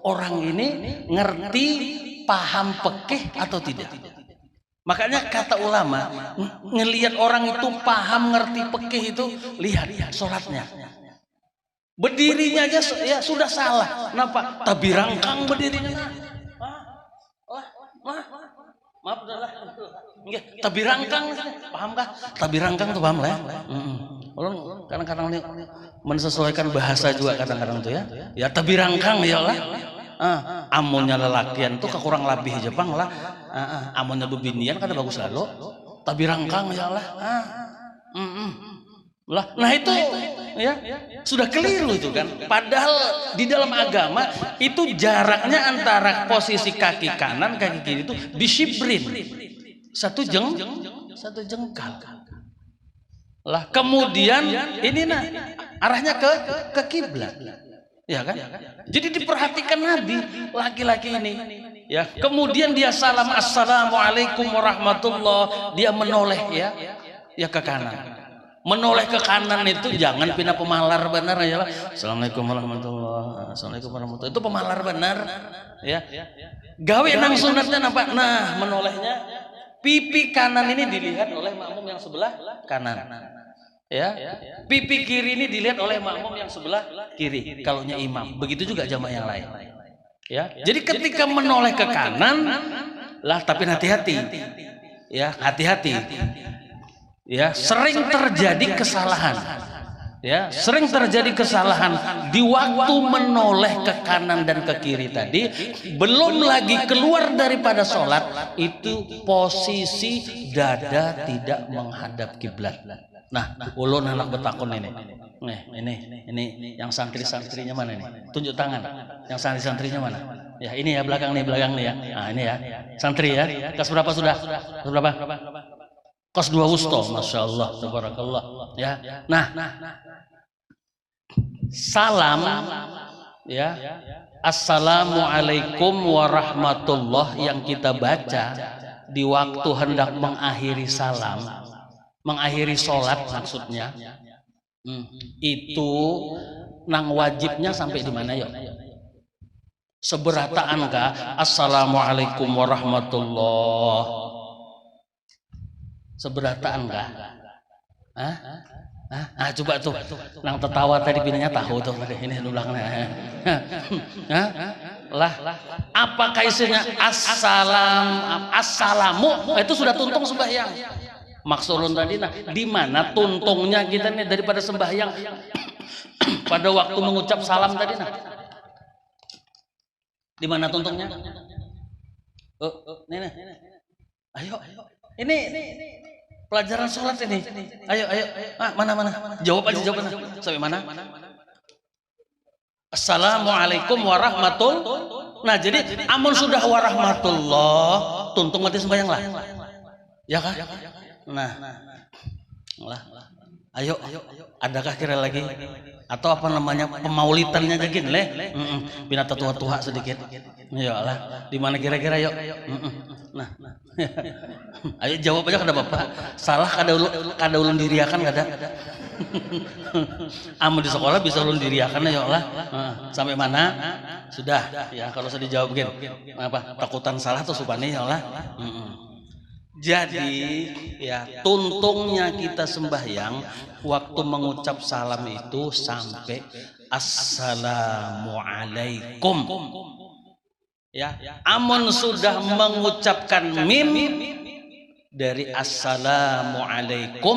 orang ini ngerti, paham fikih atau tidak. Makanya kata ulama, ngelihat orang itu paham, ngerti fikih itu, lihat sholatnya. Berdirinya aja ya sudah salah. Kenapa? Tabirangkang berdirinya. Maaf adalah tabirangkang, paham kah? Tabirangkang tuh paham lah ya. Ulun kadang-kadang nih mensesuaikan bahasa juga kadang-kadang tuh ya. Ya tabirangkang ya lah. Amunnya lelakian tuh kekurang lebih Jepang lah. Amunnya bebinian kada bagus lalu. Tabirangkang ya lah. Nah itu ya sudah keliru itu kan. Padahal di dalam agama itu jaraknya antara posisi kaki kanan kaki kiri itu bisibrin, satu jengkal. Lah kemudian ini nah arahnya ke kiblat, ya kan? Jadi diperhatikan Nabi laki-laki ini. Ya kemudian dia salam assalamualaikum warahmatullah, dia menoleh ya ke kanan. Menoleh ke kanan itu jangan pindah pemalar benar ya lah. Assalamualaikum warahmatullahi wabarakatuh. Itu pemalar benar ya. Gawe nang sunatnya nampak. Nah, menolehnya pipi kanan ini dilihat oleh makmum yang sebelah kanan. Ya. Pipi kiri ini dilihat oleh makmum yang sebelah kiri. Kalaunya imam. Begitu juga jamaah yang lain. Ya. Jadi ketika menoleh ke kanan lah tapi hati-hati. Ya, hati-hati. Ya, sering terjadi kesalahan. Ya, sering terjadi kesalahan di waktu menoleh ke kanan dan ke kiri tadi, belum lagi keluar daripada sholat, itu posisi dada tidak menghadap kiblat. Nah, ulun anak betakun ini. Ini yang santri-santrinya mana nih? Tunjuk tangan. Yang santri-santrinya mana? Ya, ini ya belakang nih ya. Nah, ini ya. Santri ya. Kelas berapa sudah? Kelas berapa? Kos dua wusto, masya Allah, tabarakallah. Ya, nah, salam, ya, assalamualaikum warahmatullah yang kita baca di waktu hendak mengakhiri salam, mengakhiri sholat maksudnya, itu nang wajibnya sampai di mana yuk? Seberataan kah? Assalamualaikum warahmatullah. Seberataan kah? Coba tuh, nang tertawa tadi pinanya tahu tuh ini ulangnya. Lah, apakah isinya assalamu? Itu sudah tuntung sembahyang. Maksudun tadi, nah, di mana tuntungnya kita nih daripada sembahyang pada waktu mengucap salam tadi, nah, di mana tuntungnya? Nih. Ayo. Ini pelajaran sholat ini. Ayo. Mana? Jawab aja. Sampai mana? Assalamualaikum warahmatullah. Nah, jadi amun sudah warahmatullah, tuntung mati sembahyang lah. Ya kah? Nah. Ayo. Adakah kira lagi? Atau apa namanya pemaulitannya aja gini leh? Binata tua sedikit. Ya lah. Di mana kira-kira yuk? Nah. Ayo jawab aja kada Bapak. Salah kada ulun diriakan kada. Amun di sekolah bisa ulun diriakan ya Allah. Sampai mana? Sudah. Ya kalau sudah dijawab gini. Apa? Takutan salah tuh supane ya Allah. Jadi ya tuntungnya kita sembahyang waktu mengucap salam itu sampai assalamualaikum. Ya, amun sudah mengucapkan mim dari assalamualaikum,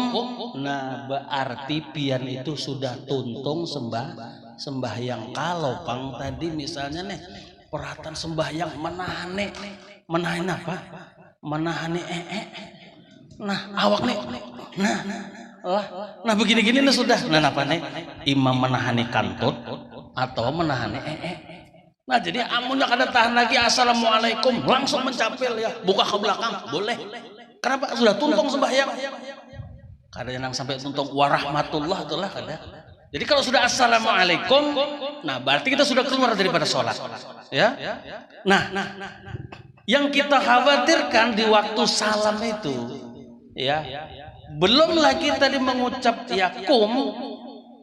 nah berarti pian itu sudah tuntung sembahyang. Kalau pang tadi misalnya nih perhatian sembahyang menahan apa? Menahan nah awak nih, nah begini-gini nih sudah. Nah apa nih? Imam menahani kantut atau menahani Nah jadi amunnya kada tahan lagi assalamualaikum langsung mencapil ya, buka ke belakang boleh. Kenapa? Sudah tuntung sembahyang. Kada yang sampai tuntung warahmatullah itulah kada. Jadi kalau sudah assalamualaikum, nah berarti kita sudah keluar daripada sholat. Ya. Nah, yang kita khawatirkan di waktu salam itu, ya, belum lagi tadi mengucap yakum.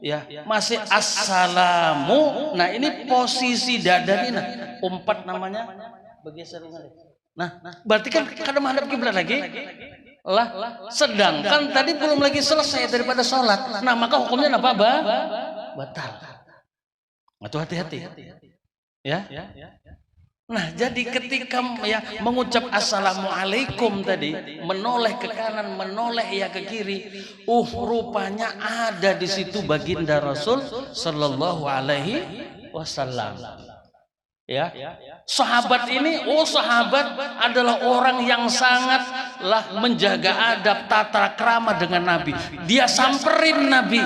Ya, masih assalamu. Nah, ini posisi dada ini, umpat namanya bergeser. Nah, berarti kan kada menghadap kiblat lagi. Lah, sedangkan tadi belum lagi selesai daripada sholat. Nah, maka hukumnya apa? Batal. Itu hati-hati. Ya. Nah, jadi ketika ya mengucap assalamualaikum tadi, menoleh ke kanan, menoleh ya ke kiri, rupanya ada di situ baginda Rasul sallallahu alaihi wasallam. Ya. Sahabat ini, sahabat adalah orang yang sangatlah menjaga adab tata krama dengan Nabi. Dia samperin Nabi.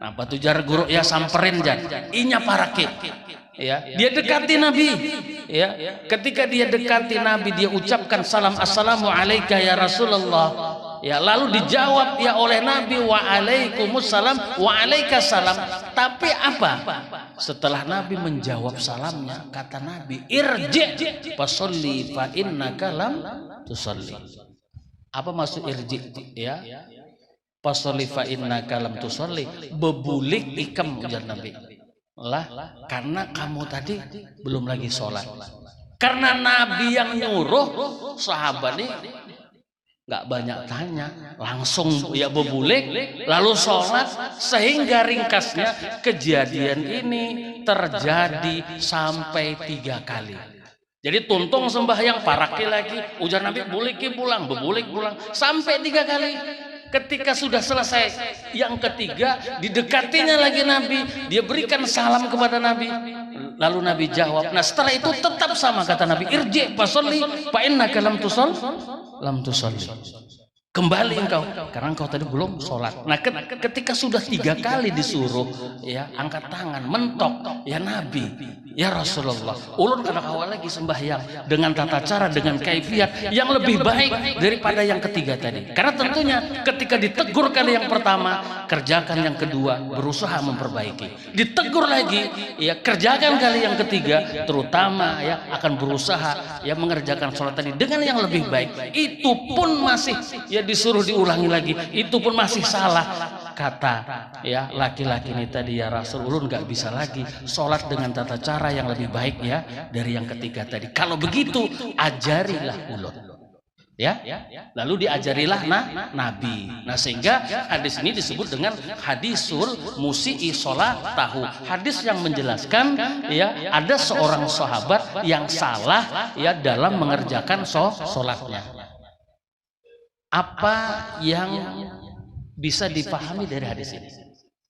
Nah, batu jar guru ya samperin jan. Inya parake. Ya, dia dekati Nabi. Ya, ketika dia dekati Nabi, dia ucapkan salam assalamu alayka ya Rasulullah. Ya, lalu dijawab ya oleh Nabi wa alaikumussalam wa alaikasalam. Tapi apa? Setelah Nabi menjawab salamnya, kata Nabi, irji fasolli fa innaka lam tusolli. Apa maksud irji? Ya, fasolli fa innaka lam tusolli. Bebulik ikam ujar Nabi. Lah, karena kamu tadi belum lagi sholat. Karena Nabi yang nyuruh, sahabat ini nggak banyak tanya, langsung ya bebulik, lalu sholat. Sehingga ringkasnya kejadian ini terjadi sampai 3 kali. Jadi tuntung sembahyang paraki lagi, ujar Nabi buliki pulang, bebulik pulang sampai 3 kali. Ketika sudah selesai yang ketiga, didekatinya lagi Nabi, dia berikan salam kepada Nabi, lalu Nabi jawab. Nah setelah itu tetap sama kata Nabi, irji fasolli fa innaka lam tusolli. Kembali engkau, karena engkau tadi belum sholat. Nah ketika sudah 3 kali disuruh, ya angkat tangan, mentok, ya Nabi Ya Rasulullah, ulun kada kawa lagi sembahyang dengan tata cara, dengan kaifiat yang lebih baik daripada yang ketiga tadi. Karena tentunya ketika ditegur kali yang pertama, kerjakan yang kedua, berusaha memperbaiki. Ditegur lagi, ya kerjakan kali yang ketiga, terutama ya akan berusaha ya mengerjakan sholat tadi dengan yang lebih baik. Itu pun masih ya disuruh diulangi lagi, itu pun masih salah. Kata ya laki-laki ini tadi, ya Rasul, ulun nggak bisa lagi sholat dengan tata cara yang lebih baik ya dari yang ketiga tadi. Kalau begitu ajarilah ulun ya. Lalu diajarilah Nabi. Nah sehingga hadis ini disebut dengan hadisul musii sholat tahu, hadis yang menjelaskan ya ada seorang sahabat yang salah ya dalam mengerjakan sholatnya. Apa yang bisa dipahami dari hadis ini?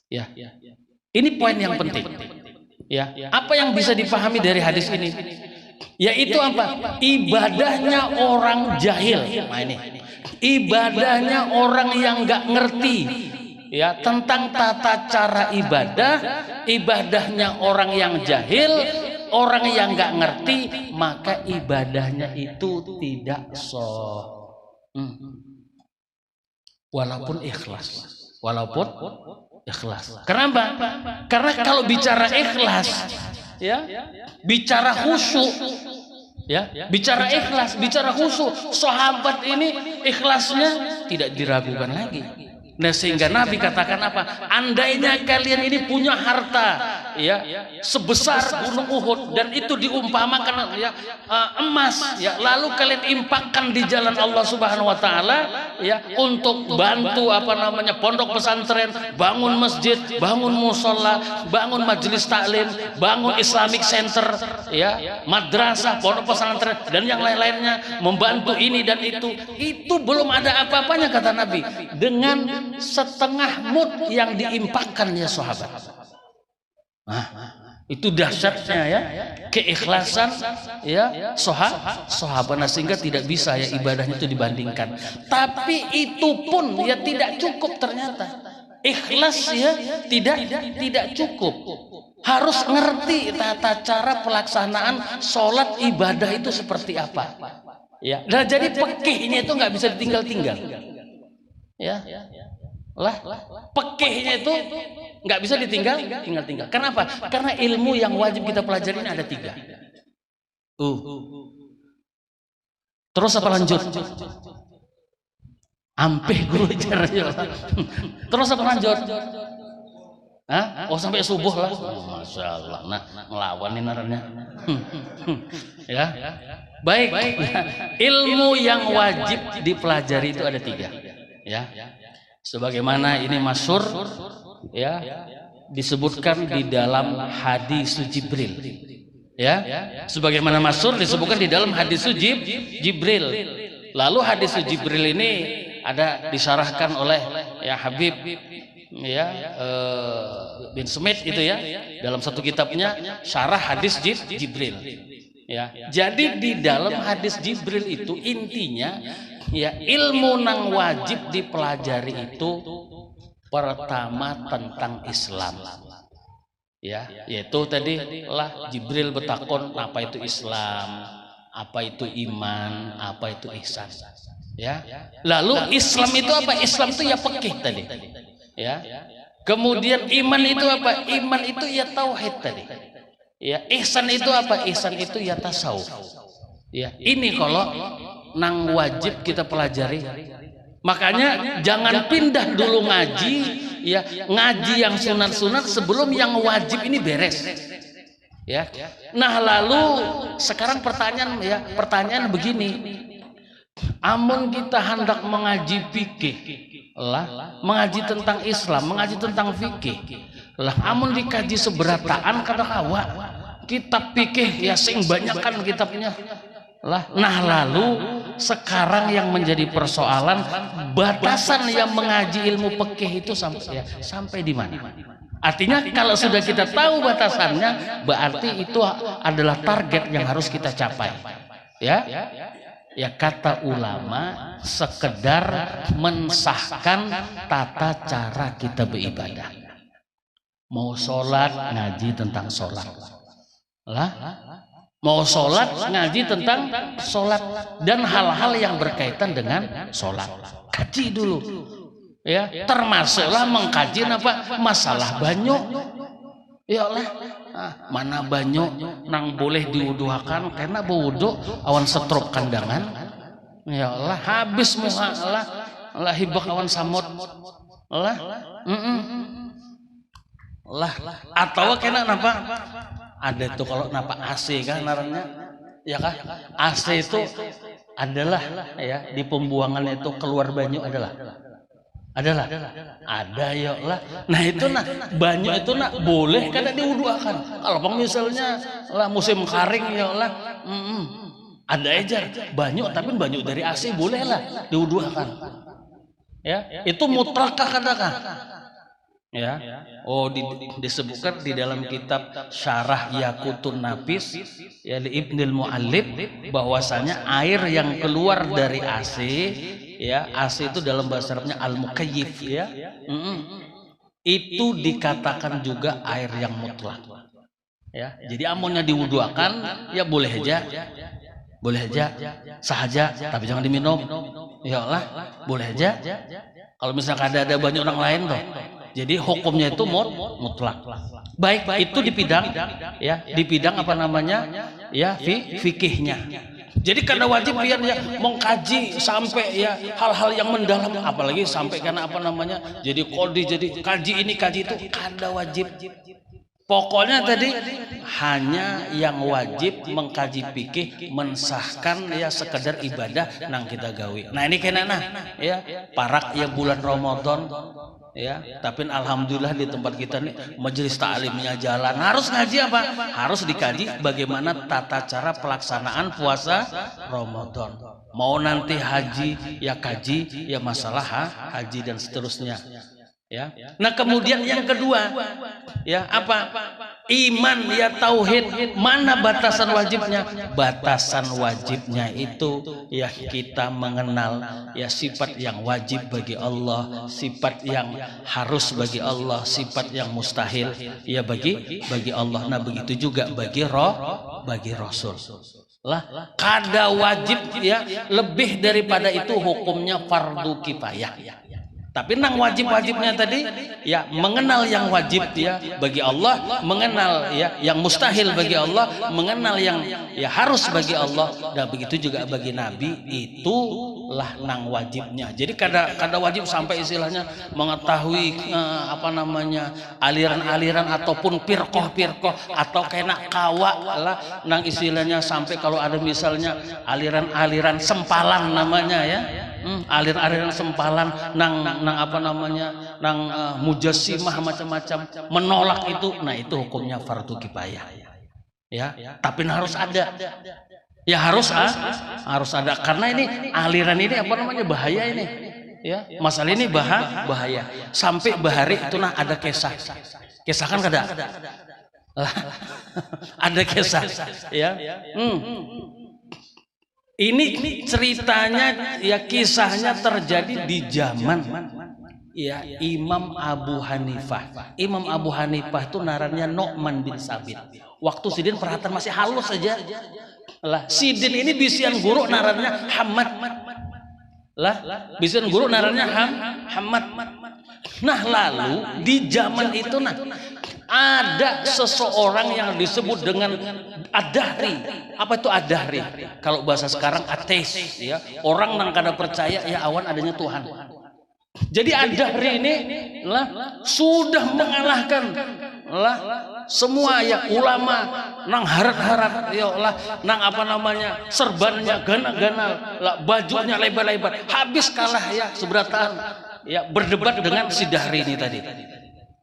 Ya, ini poin yang penting. Ya, apa yang bisa dipahami dari hadis ini? Yaitu apa? Ibadahnya orang jahil. Nah ini, ibadahnya orang yang nggak ngerti ya tentang tata cara ibadah. Ibadahnya orang yang jahil, orang yang nggak ngerti, maka ibadahnya itu tidak sah. Walaupun ikhlas, Kenapa? Karena kalau bicara ikhlas, ya, bicara khusyuk, ya, bicara ikhlas, bicara khusyuk, sahabat ini ikhlasnya tidak diragukan lagi. Nah sehingga Nabi katakan apa? Andainya kalian ini punya harta ya sebesar gunung Uhud dan itu diumpamakan ya emas ya, lalu kalian impakkan di jalan Allah Subhanahu wa taala ya untuk bantu pondok pesantren, bangun masjid, bangun musola, bangun majelis taklim, bangun Islamic Center ya, madrasah, pondok pesantren dan yang lain-lainnya, membantu ini dan itu belum ada apa-apanya kata Nabi dengan setengah mud yang diimpakkan ya sahabat. Nah, itu dahsyatnya ya keikhlasan ya sahabat. Nah, sehingga tidak bisa ya ibadahnya itu dibandingkan. Tapi itu pun ya tidak cukup ternyata. Ikhlas ya tidak cukup. Harus ngerti tata cara pelaksanaan sholat ibadah itu seperti apa. Ya, nah jadi pekihnya itu nggak bisa ditinggal-tinggal. Ya. Pekihnya itu nggak bisa ditinggal. Kenapa? Karena ilmu yang wajib kita pelajari ini ada 3. Terus apa lanjut? Ampeh guru caranya. Terus apa lanjut? Hah? Oh sampai subuh lah. Masya Allah. Nah ngelawan ini naranya. Ya. Baik. Ilmu yang wajib dipelajari itu ada 3. Ya. Sebagaimana ini masyhur ya disebutkan di dalam hadis Jibril ya, sebagaimana masyhur disebutkan di dalam hadis Jibril. Lalu hadis Jibril ini ada disyarahkan oleh ya Habib ya bin Smith itu ya dalam satu kitabnya syarah hadis Jibril ya. Jadi di dalam hadis Jibril itu intinya ya ilmu nang wajib dipelajari itu pertama tentang Islam ya, yaitu tadi lah Jibril bertakon apa itu Islam, apa itu iman, apa itu ihsan ya. Lalu Islam itu apa? Islam itu ya fikih tadi ya. Kemudian iman itu apa? Iman itu ya tauhid tadi ya. Ihsan itu apa? Ihsan itu ya tasawuf ya. Ini kalau nang wajib kita pelajari. Makanya jangan pindah dulu ngaji ya, ngaji yang sunat-sunat sebelum yang wajib ini beres ya. Nah lalu sekarang pertanyaan begini, amun kita hendak mengaji fikih lah, mengaji tentang Islam, mengaji tentang fikih lah, amun dikaji seberataan kada kawa kitab fikih ya sing banyak kan kitabnya lah. Nah lalu sekarang yang menjadi persoalan batasan yang mengaji ilmu fikih itu sampai di mana? Artinya kalau sudah kita tahu batasannya, berarti itu adalah target yang harus kita capai. Ya, ya kata ulama sekedar mensahkan tata cara kita beribadah. Mau sholat ngaji tentang sholat. Lah, mau sholat ngaji tentang sholat dan hal-hal yang berkaitan dengan sholat. Kaji dulu, ya. Termasuklah mengkaji apa masalah banyu. Ya Allah, mana banyu nang boleh diwuduhakan karena bewudu awan setrop kandangan. Ya Allah, habis muha Allah hibak awan samut. Allah, lah atau kena napa? Ada tuh kalau napa AC kan naranya, ya kah? AC itu adalah ya di pembuangan itu keluar banyu adalah ada ya lah. Nah itu nah banyu itu nah boleh kada diwuduakan. Kalau misalnya lah musim kering ya lah, ada aja banyu tapi banyu dari AC boleh lah diwuduakan. Ya itu mutlakah kadakah? Ya, oh disebutkan di dalam kitab Syarah Yaqutun Nafis ya Ibnul Muallib bahwasanya air yang keluar dari AC ya, AC itu dalam bahasa Arabnya al-mukayyif ya. Itu dikatakan juga air yang mutlak. Ya, jadi amunnya diwuduakan ya boleh aja. Boleh aja, sahaja, tapi jangan diminum. Ya Allah, boleh aja. Kalau misalkan ada banyak orang lain toh. Jadi hukumnya itu mutlak. Baik, itu dipidang ya, dipidang apa namanya? Ya, fikihnya. Jadi karena wajib pian ya mengkaji sampai ya hal-hal yang mendalam, apalagi sampai karena apa namanya? Jadi kodi, jadi kaji ini kaji itu kada wajib. Pokoknya tadi hanya yang wajib mengkaji fikih mensahkan ya sekedar ibadah nang kita gawe. Nah ini kena ya parak ya bulan Ramadan ya, tapi alhamdulillah di tempat kita nih majelis taklimnya jalan. Harus ngaji apa? Harus dikaji bagaimana tata cara pelaksanaan puasa Ramadan. Mau nanti haji ya kaji ya masalah haji dan seterusnya. Ya. Nah kemudian yang kedua ya apa? Iman ya tauhid. Mana batasan wajibnya? Batasan wajibnya itu ya kita mengenal ya sifat yang wajib bagi Allah, sifat yang harus bagi Allah, sifat yang mustahil ya bagi Allah. Nah begitu juga bagi Rasul. Lah kada wajib ya lebih daripada itu hukumnya fardu kifayah. Tapi nang wajib-wajibnya tadi ya mengenal yang wajib ya bagi Allah, mengenal ya yang mustahil bagi Allah, mengenal yang ya harus bagi Allah, dan begitu juga bagi Nabi, itulah nang wajibnya. Jadi kada wajib sampai istilahnya mengetahui apa namanya aliran-aliran ataupun firqah-firqah atau kena kawa lah nang istilahnya sampai kalau ada misalnya aliran-aliran sempalan namanya ya. Aliran sempalan nang apa namanya nang mujassimah macam-macam menolak itu, nah itu hukumnya fardu kifayah ya, tapi harus ada ya harus ada karena ini aliran ini apa namanya bahaya ini ya, masalah ini bahaya sampai bahari itu nah ada kisah kan kada ada kisah ya. Ini ceritanya ya kisahnya terjadi di zaman ya Imam Abu Hanifah. Imam Abu Hanifah itu narannya Nu'man bin Sabit. Waktu Sidin perhatian masih halus saja. Lah Sidin ini bisian guru narannya Hamad. Lah bisian guru narannya Hamad. Nah lalu di zaman itu ada seseorang yang disebut dengan ad-dahri. Apa itu ad-dahri? Kalau bahasa sekarang ateis ya. Orang yang kada percaya ya awan adanya Tuhan. Jadi ad-dahri ini lah sudah mengalahkan lah semua ya ulama nang harat-harat ya Allah nang apa namanya serbannya ganal-ganal lah bajunya lebar-lebar habis kalah ya seberataan ya berdebat dengan si Dahri ini tadi.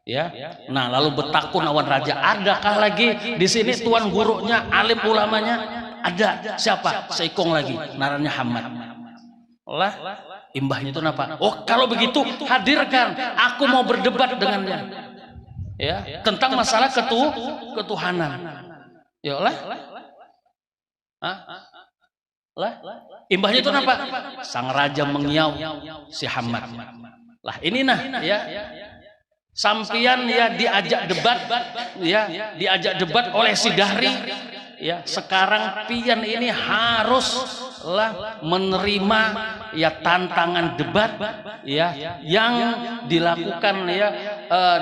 Ya, nah lalu bertakun awan raja, adakah lagi di sini tuan gurunya, alim ulamanya? Ada, siapa? Seikong lagi, narannya Hamad. Lah, imbahnya itu apa? Oh kalau begitu hadirkan, aku mau berdebat dengannya. Ya, tentang masalah ketuhanan. Ya lah, imbahnya itu apa? Sang raja mengiau si Hamad. Lah ini ya. sampian ya diajak debat, ya diajak debat oleh si Dahri, ya sekarang pian ini haruslah menerima ya tantangan debat ya yang dilakukan ya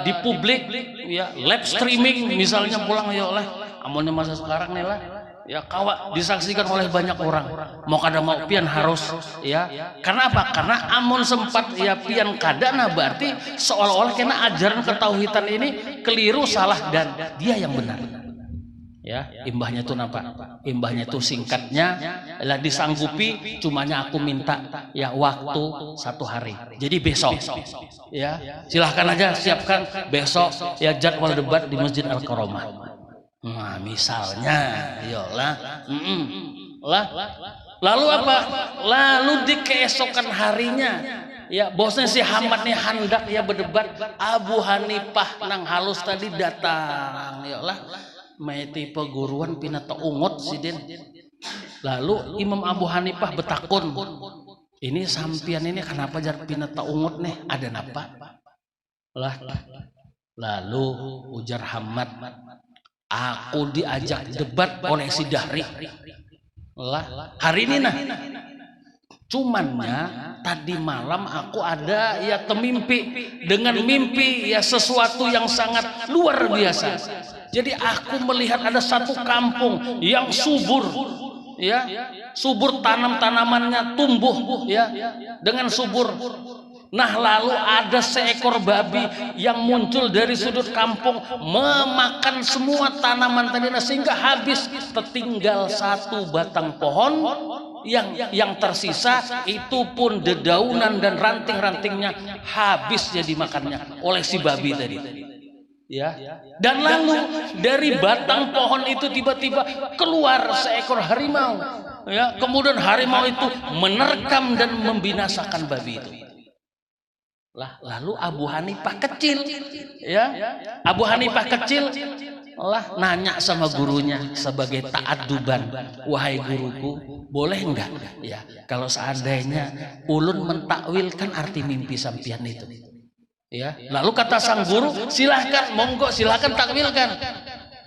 di publik, ya live streaming misalnya pulang ya oleh amunnya masa sekarang nih lah, ya kawat disaksikan oleh banyak orang, mau kada mau pian harus, ya karena apa? Karena amun sempat ya pian kada, nah berarti seolah-olah kena ajaran ketauhidan ini keliru, salah, dan dia yang benar, ya imbahnya itu nampak, imbahnya itu singkatnya lah disanggupi, cumanya aku minta ya waktu 1 hari, jadi besok ya silahkan aja siapkan besok ya jadwal debat di Masjid Al-Karomah. Nah, misalnya, yolah, lalu apa? Lalu di keesokan harinya, ya bosnya si Hamad nih hendak ya berdebat, Abu Hanifah nang halus tadi datang, yolah, meti peguruan pinata ungut sidin. Lalu Imam Abu Hanifah betakun, ini sampian ini kenapa jar pinata ungut nih? Ada napa? Lalu ujar Hamad, aku diajak debat oleh si Dahri lah hari ini nah, cumannya tadi malam aku ada ya temimpi dengan mimpi ya sesuatu yang sangat luar biasa. Jadi aku melihat ada satu kampung yang subur, ya subur, tanam-tanamannya tumbuh ya dengan subur. Nah lalu ada seekor babi yang muncul dari sudut kampung memakan semua tanaman tadi, sehingga habis, tertinggal satu batang pohon yang tersisa, itu pun dedaunan dan ranting-rantingnya habis jadi makannya oleh si babi tadi, ya. Dan lalu dari batang pohon itu tiba-tiba keluar seekor harimau, ya. Kemudian harimau itu menerkam dan membinasakan babi itu. Lalu Abu Hanifah kecil, ya Abu Hanifah kecil lah nanya sama gurunya sebagai ta'adduban, wahai guruku, boleh enggak ya kalau seandainya ulun mentakwilkan arti mimpi sampian itu, ya. Lalu kata sang guru, silahkan, monggo silahkan takwilkan.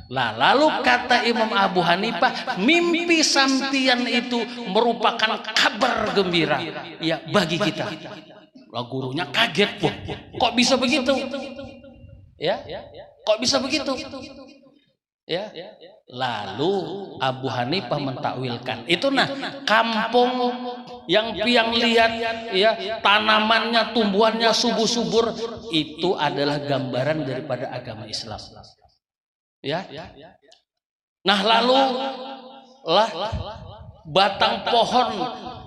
Lalu kata Imam Abu Hanifah, mimpi sampian itu merupakan kabar gembira ya bagi kita. Lah gurunya kaget, kok bisa begitu? Ya, kok bisa begitu? Ya. Lalu Abu Hanifah mentakwilkan itu, nah kampung yang piang lihat ya tanamannya, tumbuhannya subur-subur, itu adalah gambaran daripada agama Islam. Ya. Nah lalu batang pohon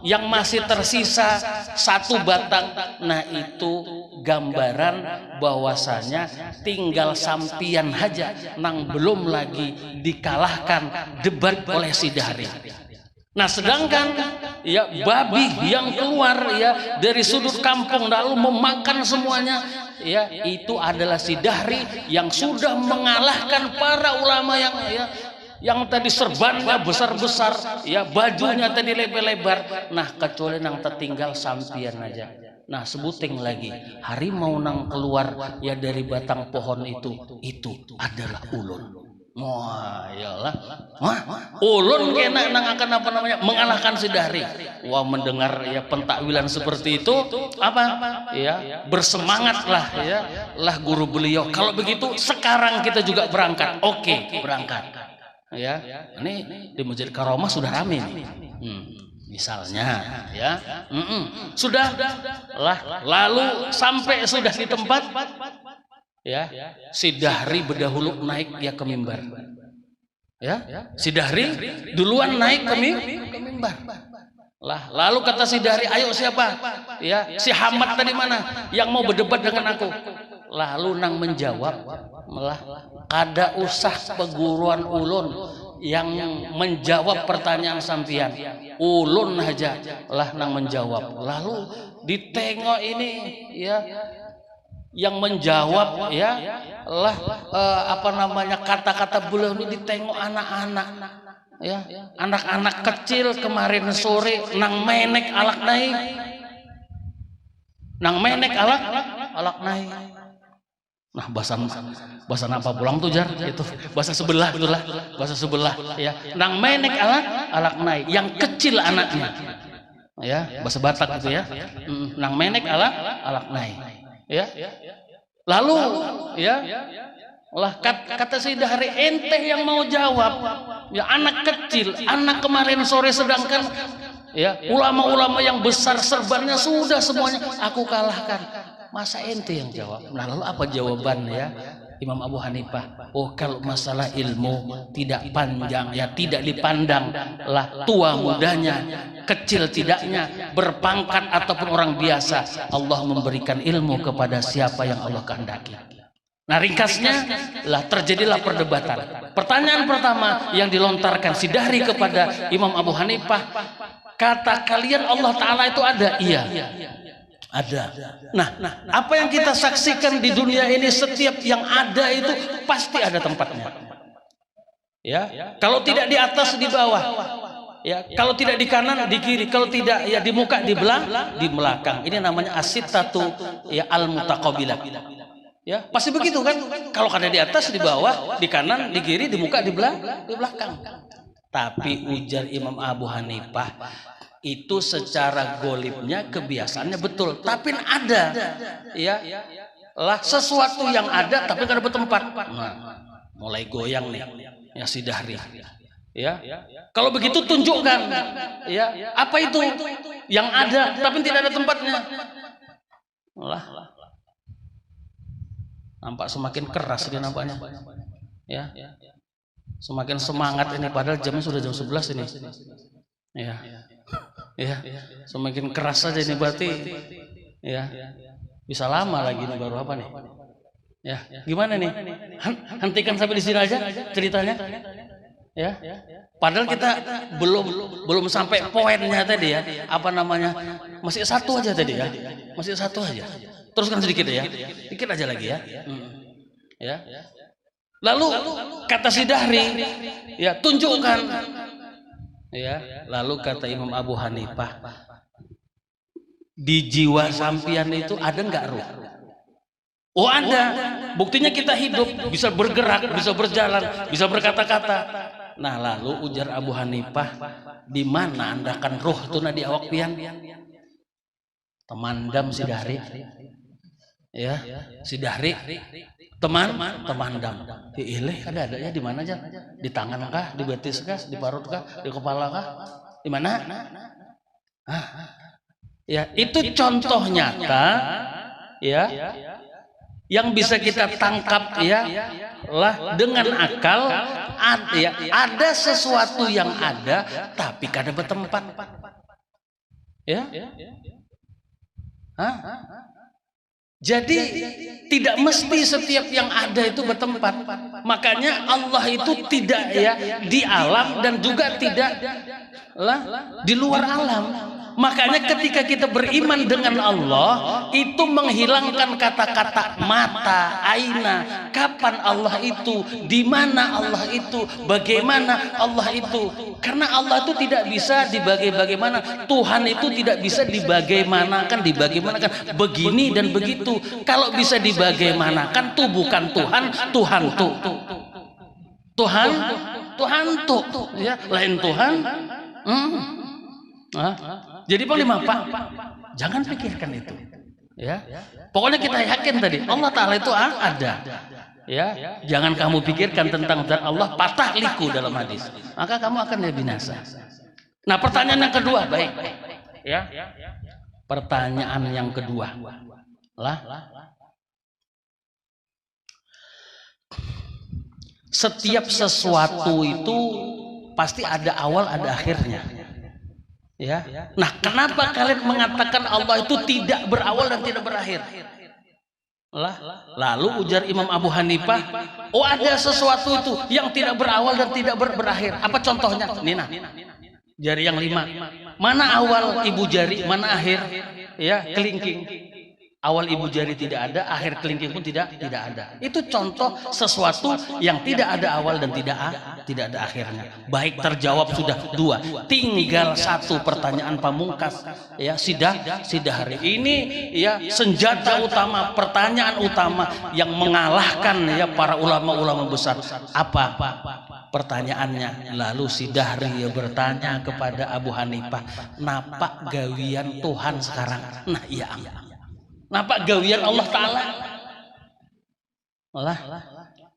yang masih tersisa satu batang, nah itu gambaran bahwasanya tinggal sampian aja nang belum lagi dikalahkan debat oleh si Dahri. Nah sedangkan ya babi yang keluar ya dari sudut kampung lalu memakan semuanya, ya itu adalah si Dahri yang sudah mengalahkan para ulama yang tadi serbannya besar-besar, ya bajunya tadi lebar-lebar. Nah kecuali nang tertinggal sampian aja. Nah sebuting lagi, harimau nang keluar ya dari batang pohon itu adalah ulun. Wah, iyalah. Wah, ulun kena nang akan apa namanya mengalahkan si Dahri. Wah, mendengar ya pentakwilan seperti itu apa? Ya, bersemangatlah ya lah guru beliau. Kalau begitu sekarang kita juga berangkat. Oke, berangkat. Ya, ini di Masjid Karomah sudah ramai nih. Misalnya ya, sudah lah, lalu sampai sudah di tempat, ya si Dahri berdahulu naik ya ke mimbar, ya si Dahri duluan naik ke mimbar. Lah lalu kata si Dahri, ayo siapa? Ya si Hamad tadi mana yang mau berdebat dengan aku? Lalu nang menjawab, malah kada usah peguruan ulun yang menjawab pertanyaan sampian, ulun aja lah nang menjawab. Lalu ditengok ini ya yang menjawab ya lah apa namanya kata-kata beliau ini ditengok anak-anak, ya anak-anak kecil kemarin sore nang menek alak naik, nang menek alak naik. Nah, bahasa apa pulang tuh jar? Itu bahasa sebelah itulah, bahasa sebelah ya. Nang menek alak nai, yang kecil anaknya. Ya, bahasa Batak itu ya. Nang menek alak nai. Ya. Lalu ya, lah kata Sayyidah Hari, ente yang mau jawab. Ya, anak kecil, anak kemarin sore, sedangkan ya ulama-ulama yang besar serbannya sudah semuanya aku kalahkan. Masa ente yang jawab? Nah, lalu apa jawabannya ya Imam Abu Hanifah? Oh, kalau masalah ilmu tidak panjang ya, tidak dipandang lah tua mudanya, kecil tidaknya, berpangkat ataupun orang biasa. Allah memberikan ilmu kepada siapa yang Allah kehendaki. Nah, ringkasnya lah terjadilah perdebatan. Pertanyaan pertama yang dilontarkan si Dahri kepada Imam Abu Hanifah, kata kalian Allah Ta'ala itu ada? Iya, ada. Nah, apa yang kita saksikan di dunia ini, setiap yang ada itu pasti ada tempatnya. Ya, kalau tidak di atas, di bawah. Ya, kalau tidak di kanan, di kiri. Kalau tidak ya di muka, di belakang. Ini namanya asitatu ya al-mutaqabilah. Ya, pasti begitu kan? Kalau ada di atas, di bawah, di kanan, di kiri, di muka, di belakang. Tapi ujar Imam Abu Hanifah, itu secara golibnya kebiasaannya betul, tapi ada ya lah sesuatu yang ada tapi kan ada bertempat. Nah, mulai goyang nih ya si Dahri ya. Kalau begitu tunjukkan ya apa itu yang ada tapi tidak ada tempatnya. Lah nampak semakin keras dia nampaknya ya, semakin semangat ini, padahal jamnya sudah jam 11 ini ya. Ya, semakin keras saja ini berarti ya. Bisa lama lagi nih, baru apa nih? Ya, gimana nih? Hentikan sampai di sini aja ceritanya. Ya. Padahal kita belum sampai poinnya tadi ya. Apa namanya? Masih satu aja tadi ya. Masih satu aja. Teruskan sedikit ya. Dikit aja lagi ya. Ya. Lalu kata si Dahri, ya tunjukkan. Ya, lalu kata Imam Abu Hanifah, di jiwa sampian itu ada enggak ruh? Oh, ada. Buktinya kita hidup, bisa bergerak, bisa berjalan, bisa berkata-kata. Nah, lalu ujar Abu Hanifah, di mana andakan ruh itu di awak pian? Temandam si Dahri. Ya, si Dahri temandam. Ileh ada-adanya di mana aja? Di tangan kah? Di betis kah? Di parut kah? Di kepala kah? Di mana? Ya, itu contoh nyata ya yang bisa kita tangkap ya lah dengan akal. Ada sesuatu yang ada tapi kada bertempat. Ya. Jadi tidak mesti setiap yang ada itu bertempat. Makanya Allah itu tidak ya di alam dan juga tidak di luar alam. Makanya ketika kita beriman dengan Allah, itu menghilangkan kata-kata mata, aina. Kapan Allah itu? Di mana Allah itu? Bagaimana Allah itu? Karena Allah itu tidak bisa dibagaimana. Tuhan itu tidak bisa dibagaimanakan. Begini dan begitu. Kalau bisa dibagaimanakan, tuh bukan Tuhan, Tuhan tuh. Tuhan tuh. Ya, lain Tuhan. Jadi panglima Pak, jangan pikirkan itu. Ya, pokoknya kita yakin tadi Allah Ta'ala itu ada. Ya, jangan kamu pikirkan tentang zat Allah, patah liku dalam hadis, maka kamu akan binasa. Nah, pertanyaan yang kedua, baik. Ya, pertanyaan yang kedua, setiap sesuatu itu pasti ada awal, ada akhirnya. Ya. Nah, kenapa kalian mengatakan Allah itu tidak berawal dan tidak berakhir? Lalu ujar Imam Abu Hanifah, oh ada sesuatu itu yang tidak berawal dan tidak berakhir. Apa contohnya? Nina, jari yang 5. Mana awal ibu jari, mana akhir? Ya, kelingking. Awal ibu jari tidak ada, akhir kelingking pun tidak ada. Itu contoh sesuatu yang tidak ada awal dan tidak ada akhirnya. Baik, terjawab sudah 2. Tinggal 1 pertanyaan pamungkas. Ya, Sidahri ini ya senjata utama, pertanyaan utama yang mengalahkan ya para ulama-ulama besar. Apa pertanyaannya? Lalu Sidahri ya bertanya kepada Abu Hanifah, "Napa gawian Tuhan sekarang?" Nah, iya. Napa gawian Allah Ta'ala?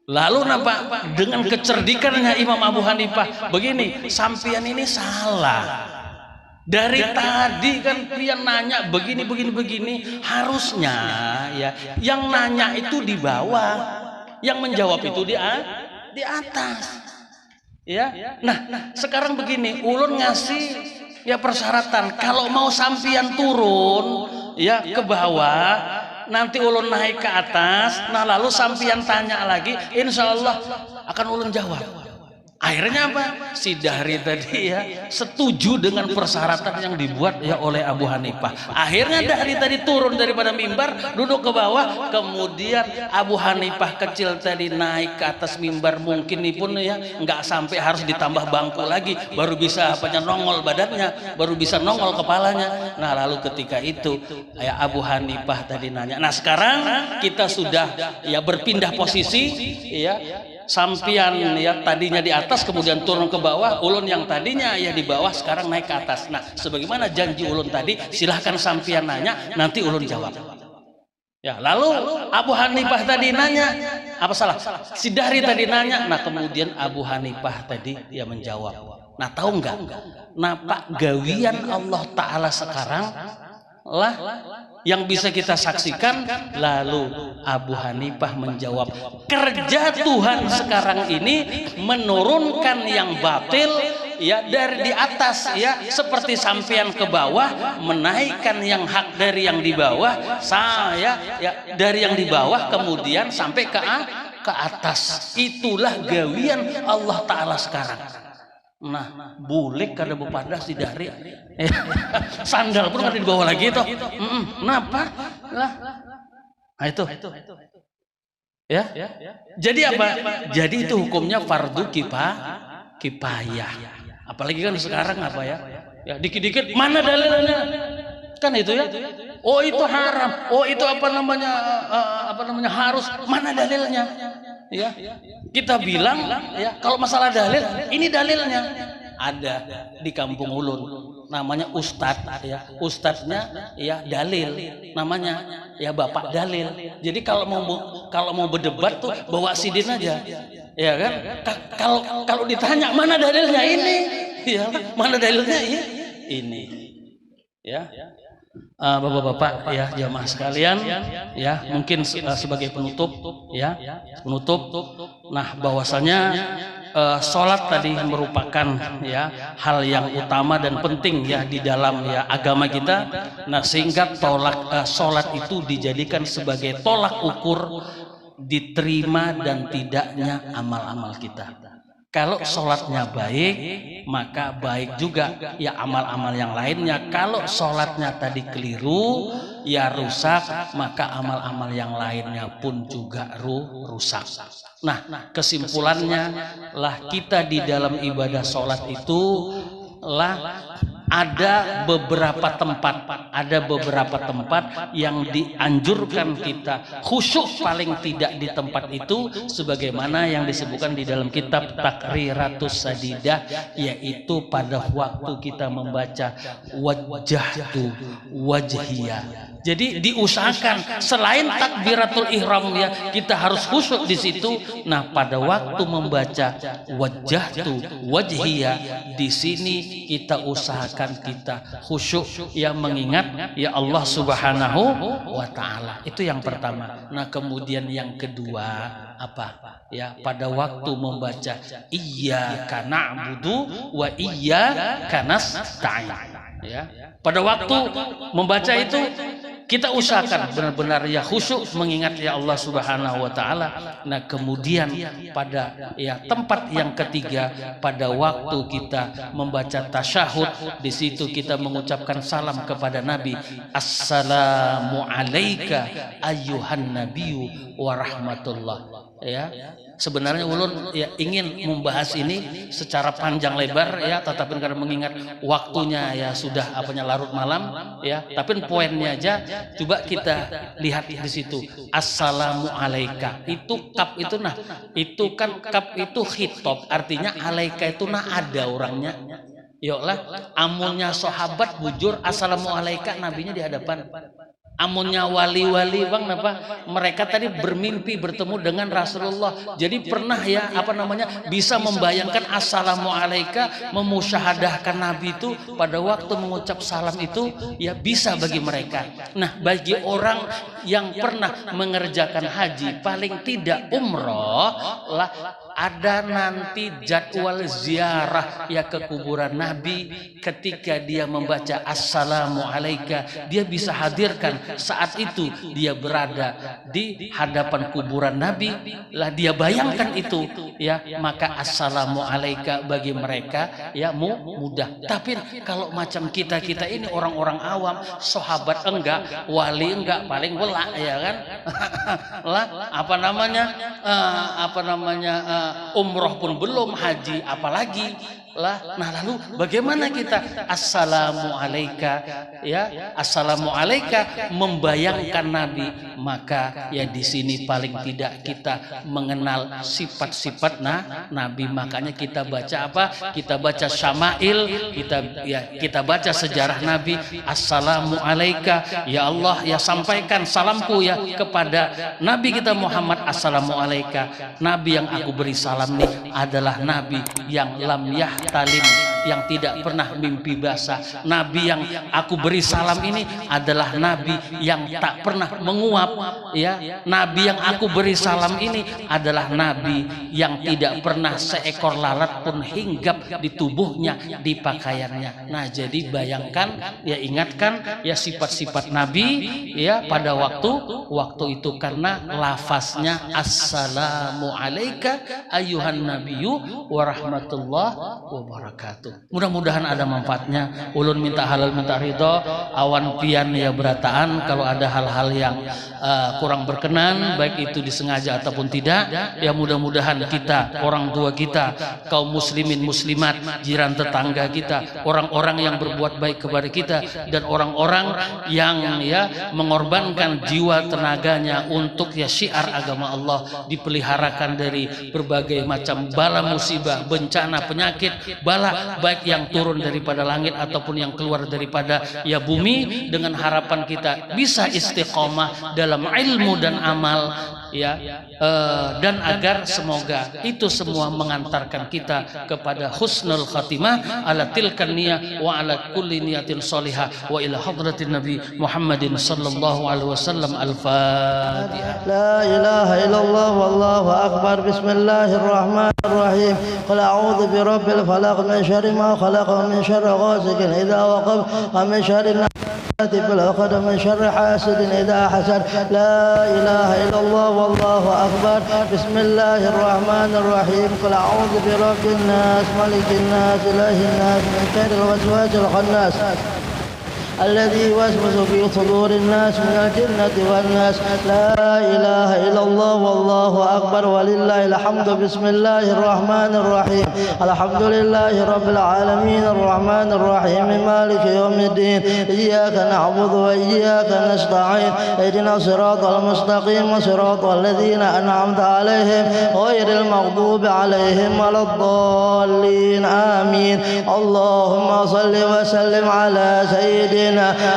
Lalu napa dengan kecerdikannya Imam Abu Hanifah begini, sampian ini salah. Dari tadi kan pian nanya begini, harusnya ya yang nanya itu di bawah, yang menjawab itu di atas. Ya. Nah, sekarang begini, ulun ngasih ya persyaratan, kalau mau sampian turun ya ke bawah, nanti ulun naik ke atas, nah lalu sampian tanya lagi, insya Allah akan ulun jawab. Akhirnya apa? Sidahri tadi ya setuju dengan persyaratan yang dibuat ya oleh Abu Hanifah. Akhirnya dari tadi turun daripada mimbar, duduk ke bawah, kemudian Abu Hanifah kecil tadi naik ke atas mimbar, mungkin nih pun ya nggak sampai harus ditambah bangku lagi, baru bisa nongol badannya, baru bisa nongol kepalanya. Nah lalu ketika itu ya Abu Hanifah tadi nanya. Nah sekarang kita sudah ya berpindah posisi ya. Sampian ya tadinya di atas kemudian turun ke bawah, ulun yang tadinya ya di bawah sekarang naik ke atas. Nah, sebagaimana janji ulun tadi, silahkan sampian nanya, nanti ulun jawab. Ya, lalu Abu Hanifah tadi nanya, apa salah? Sidahri tadi nanya, nah kemudian Abu Hanifah tadi ya menjawab. Nah, tahu nggak? Napa gawian Allah Ta'ala sekarang lah yang bisa kita saksikan? Lalu Abu Hanifah menjawab, kerja Tuhan sekarang ini menurunkan yang batil ya dari di atas ya, seperti sampean ke bawah menaikkan yang hak dari yang di bawah, saya ya dari yang di bawah kemudian sampai ke atas. Itulah gawian Allah Ta'ala sekarang. Nah, bulik kada bepada Sidahri. Sandal pun ada di bawah lagi itu. Kenapa? Lah. Nah itu. Ya. Jadi apa? Jadi itu hukumnya fardu kifayah. Apalagi kan sekarang apa ya? Ya dikit-dikit mana dalilnya? Kan itu ya. Oh itu haram. Oh itu apa namanya harus. Mana dalilnya? Ya. Kita bilang ya kalau masalah dalil, ini dalilnya ada di kampung ulun, namanya ustadz ya, ustadznya ya dalil, namanya ya bapak dalil. Jadi kalau mau berdebat tuh bawa sidin aja, ya kan? Kalau ditanya mana dalilnya ini, ya mana dalilnya ini, ya. Bapak-bapak ya jamaah sekalian ya, mungkin sebagai penutup ya, nah bahwasanya sholat tadi merupakan ya hal yang utama dan penting ya di dalam ya agama kita. Nah sehingga sholat itu dijadikan sebagai tolak ukur diterima dan tidaknya amal-amal kita. Kalau sholatnya baik, maka baik juga ya amal-amal yang lainnya. Kalau sholatnya tadi keliru, ya rusak, maka amal-amal yang lainnya pun juga rusak. Nah, kesimpulannya lah kita di dalam ibadah sholat itu lah ada beberapa tempat yang dianjurkan kita khusyuk paling tidak di tempat itu, sebagaimana yang disebutkan di dalam kitab Takriratus Sadidah, yaitu pada waktu kita membaca wajjahtu wajhiyah. Jadi diusahakan selain takbiratul ihram ya kita harus khusyuk di situ. Nah pada waktu membaca wajjahtu wajhiyah di sini kita usahakan kita khusyuk ya, mengingat ya Allah Subhanahu wa Ta'ala. Itu yang pertama. Nah kemudian yang kedua apa ya, pada waktu membaca iyyaka na'budu wa iyyaka nasta'in ya, pada waktu membaca itu kita usahakan benar-benar ya khusyuk mengingat ya Allah Subhanahu wa taala. Nah, kemudian pada ya tempat yang ketiga, pada waktu kita membaca tasyahud, di situ kita mengucapkan salam kepada Nabi. Assalamu alayka ayyuhan nabiyyu wa rahmatullah. Ya. Sebenarnya ulun ya ingin membahas ini secara panjang lebar ya, tetapi karena mengingat waktunya ya sudah larut malam ya, tapi poinnya aja coba kita lihat di situ. Assalamu alayka itu kap itu nah, itu kan kap itu khitab, artinya alaika itu nah ada orangnya. Yoklah amunnya sahabat bujur assalamu alayka, nabinya di hadapan. Amunnya wali-wali bang, apa mereka tadi bermimpi bertemu dengan Rasulullah, jadi pernah ya bisa membayangkan assalamu alayka, memusyahadahkan Nabi itu pada waktu mengucap salam itu ya bisa bagi mereka. Nah, bagi orang yang pernah mengerjakan haji paling tidak umroh lah, ada nanti jadwal ziarah ya ke kuburan Nabi. Ketika dia membaca assalamu alayka, dia bisa hadirkan saat itu dia berada di hadapan kuburan Nabi lah, dia bayangkan itu ya, maka assalamu alayka bagi mereka ya mudah. Tapi kalau macam kita ini orang-orang awam, sahabat enggak, wali enggak, paling welak ya kan lah umroh pun belum, haji apalagi lah. Nah, lalu bagaimana kita assalamu alayka ya, assalamu alayka membayangkan Nabi, maka ya di sini paling tidak kita mengenal sifat-sifat Nabi. Makanya kita baca apa? Kita baca syama'il, kita baca sejarah Nabi. Assalamu alayka ya Allah, ya sampaikan salamku ya kepada Nabi kita Muhammad. Assalamu alayka, Nabi yang aku beri salam nih adalah Nabi yang lam yahtalim, yang tidak pernah mimpi basah. Nabi yang aku beri salam ini adalah Nabi yang tak pernah menguap ya. Nabi yang aku beri salam ini adalah Nabi yang tidak pernah seekor lalat pun hinggap di tubuhnya, di pakaiannya. Nah, jadi bayangkan ya, ingatkan ya sifat-sifat Nabi ya pada waktu itu, karena lafaznya assalamu alayka ayyuhan nabiyyu wa rahmatullahi wa barakatuh. Mudah-mudahan ada manfaatnya. Ulun minta halal minta ridho, awan pian ya berataan kalau ada hal-hal yang kurang berkenan, baik itu disengaja ataupun tidak ya. Mudah-mudahan kita, orang tua kita, kaum muslimin muslimat, jiran tetangga kita, orang-orang yang berbuat baik kepada kita, dan orang-orang yang ya mengorbankan jiwa tenaganya untuk ya syiar agama Allah, dipeliharakan dari berbagai macam bala musibah, bencana, penyakit, bala baik yang turun daripada langit ataupun yang keluar daripada ya bumi, dengan harapan kita bisa istiqomah dalam ilmu dan amal ya, dan agar semoga itu semua mengantarkan kita kepada husnul khatimah ala tilkan niyah wa ala kulli niyatin sholihah wa ila hadratin nabi Muhammadin sallallahu alaihi wasallam. Al-Fatihah. La ilaha illallah wallahu akbar. Bismillahirrahmanirrahim. Qul a'udzu birabbil falaq min syarri ma khalaq wa min syarri ghasiqin idza waqab wa min syarri في العقد من شر حاسد إذا حسد. لا إله إلا الله والله أكبر. بسم الله الرحمن الرحيم. قل أعوذ برب الناس ملك الناس إله الناس من شر الوسواس الخناس الذي يوسوس في صدور الناس من الجنة والناس. لا إله إلا الله والله أكبر ولله الحمد. بسم الله الرحمن الرحيم. الحمد لله رب العالمين الرحمن الرحيم مالك يوم الدين. إياك نعبد وإياك نستعين. اهدنا الصراط المستقيم صراط الذين أنعمت عليهم غير المغضوب عليهم ولا الضالين. آمين. اللهم صل وسلم على سيدنا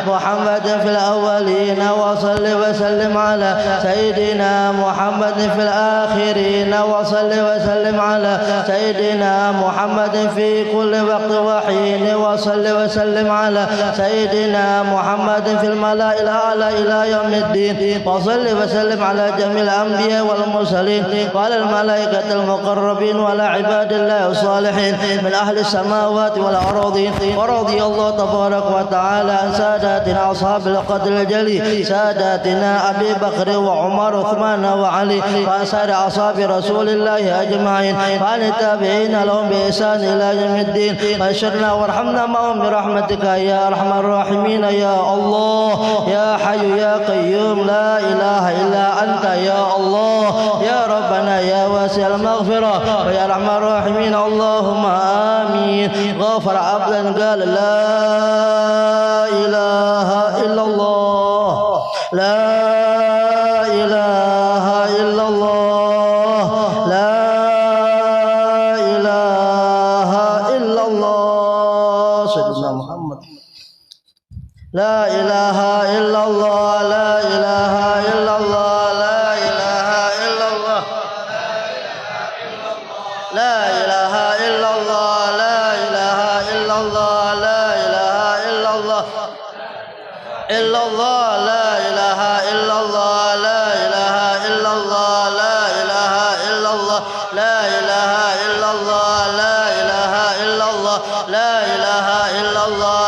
محمد في الأولين وصل وسلم على سيدنا محمد في الآخرين وصل وسلم على سيدنا محمد في كل وقت وحين وصل وسلم على سيدنا محمد في الملأ الأعلى إلى يوم الدين وصل وسلم على جميع الأنبياء والمرسلين وعلى الملائكة المقربين وعلى عباد الله الصالحين من أهل السماوات والأراضين. ورضي الله تبارك وتعالى عن ساداتنا أصحاب القدر الجليل ساداتنا أبي بكر وعمر وعثمان وعلي وعن سائر أصحاب رسول الله أجمعين وعن التابعين لهم بإحسان إلى يوم الدين واشرنا وارحمنا معهم برحمتك يا أرحم الراحمين يا الله يا حي يا قيوم لا إله إلا أنت يا الله يا ربنا يا واسع المغفرة ويا أرحم الراحمين اللهم آمين. غفر عبدا قال لا إله إلا الله لا إله إلا الله لا إله إلا الله سيدنا محمد لا إله إلا الله لا إله إلا الله لا إله إلا الله لا إله إلا الله لا إله إلا الله لا إله إلا الله إلا الله لا إله إلا الله لا إله إلا الله لا إله إلا الله لا إله إلا الله لا إله إلا الله لا إله إلا الله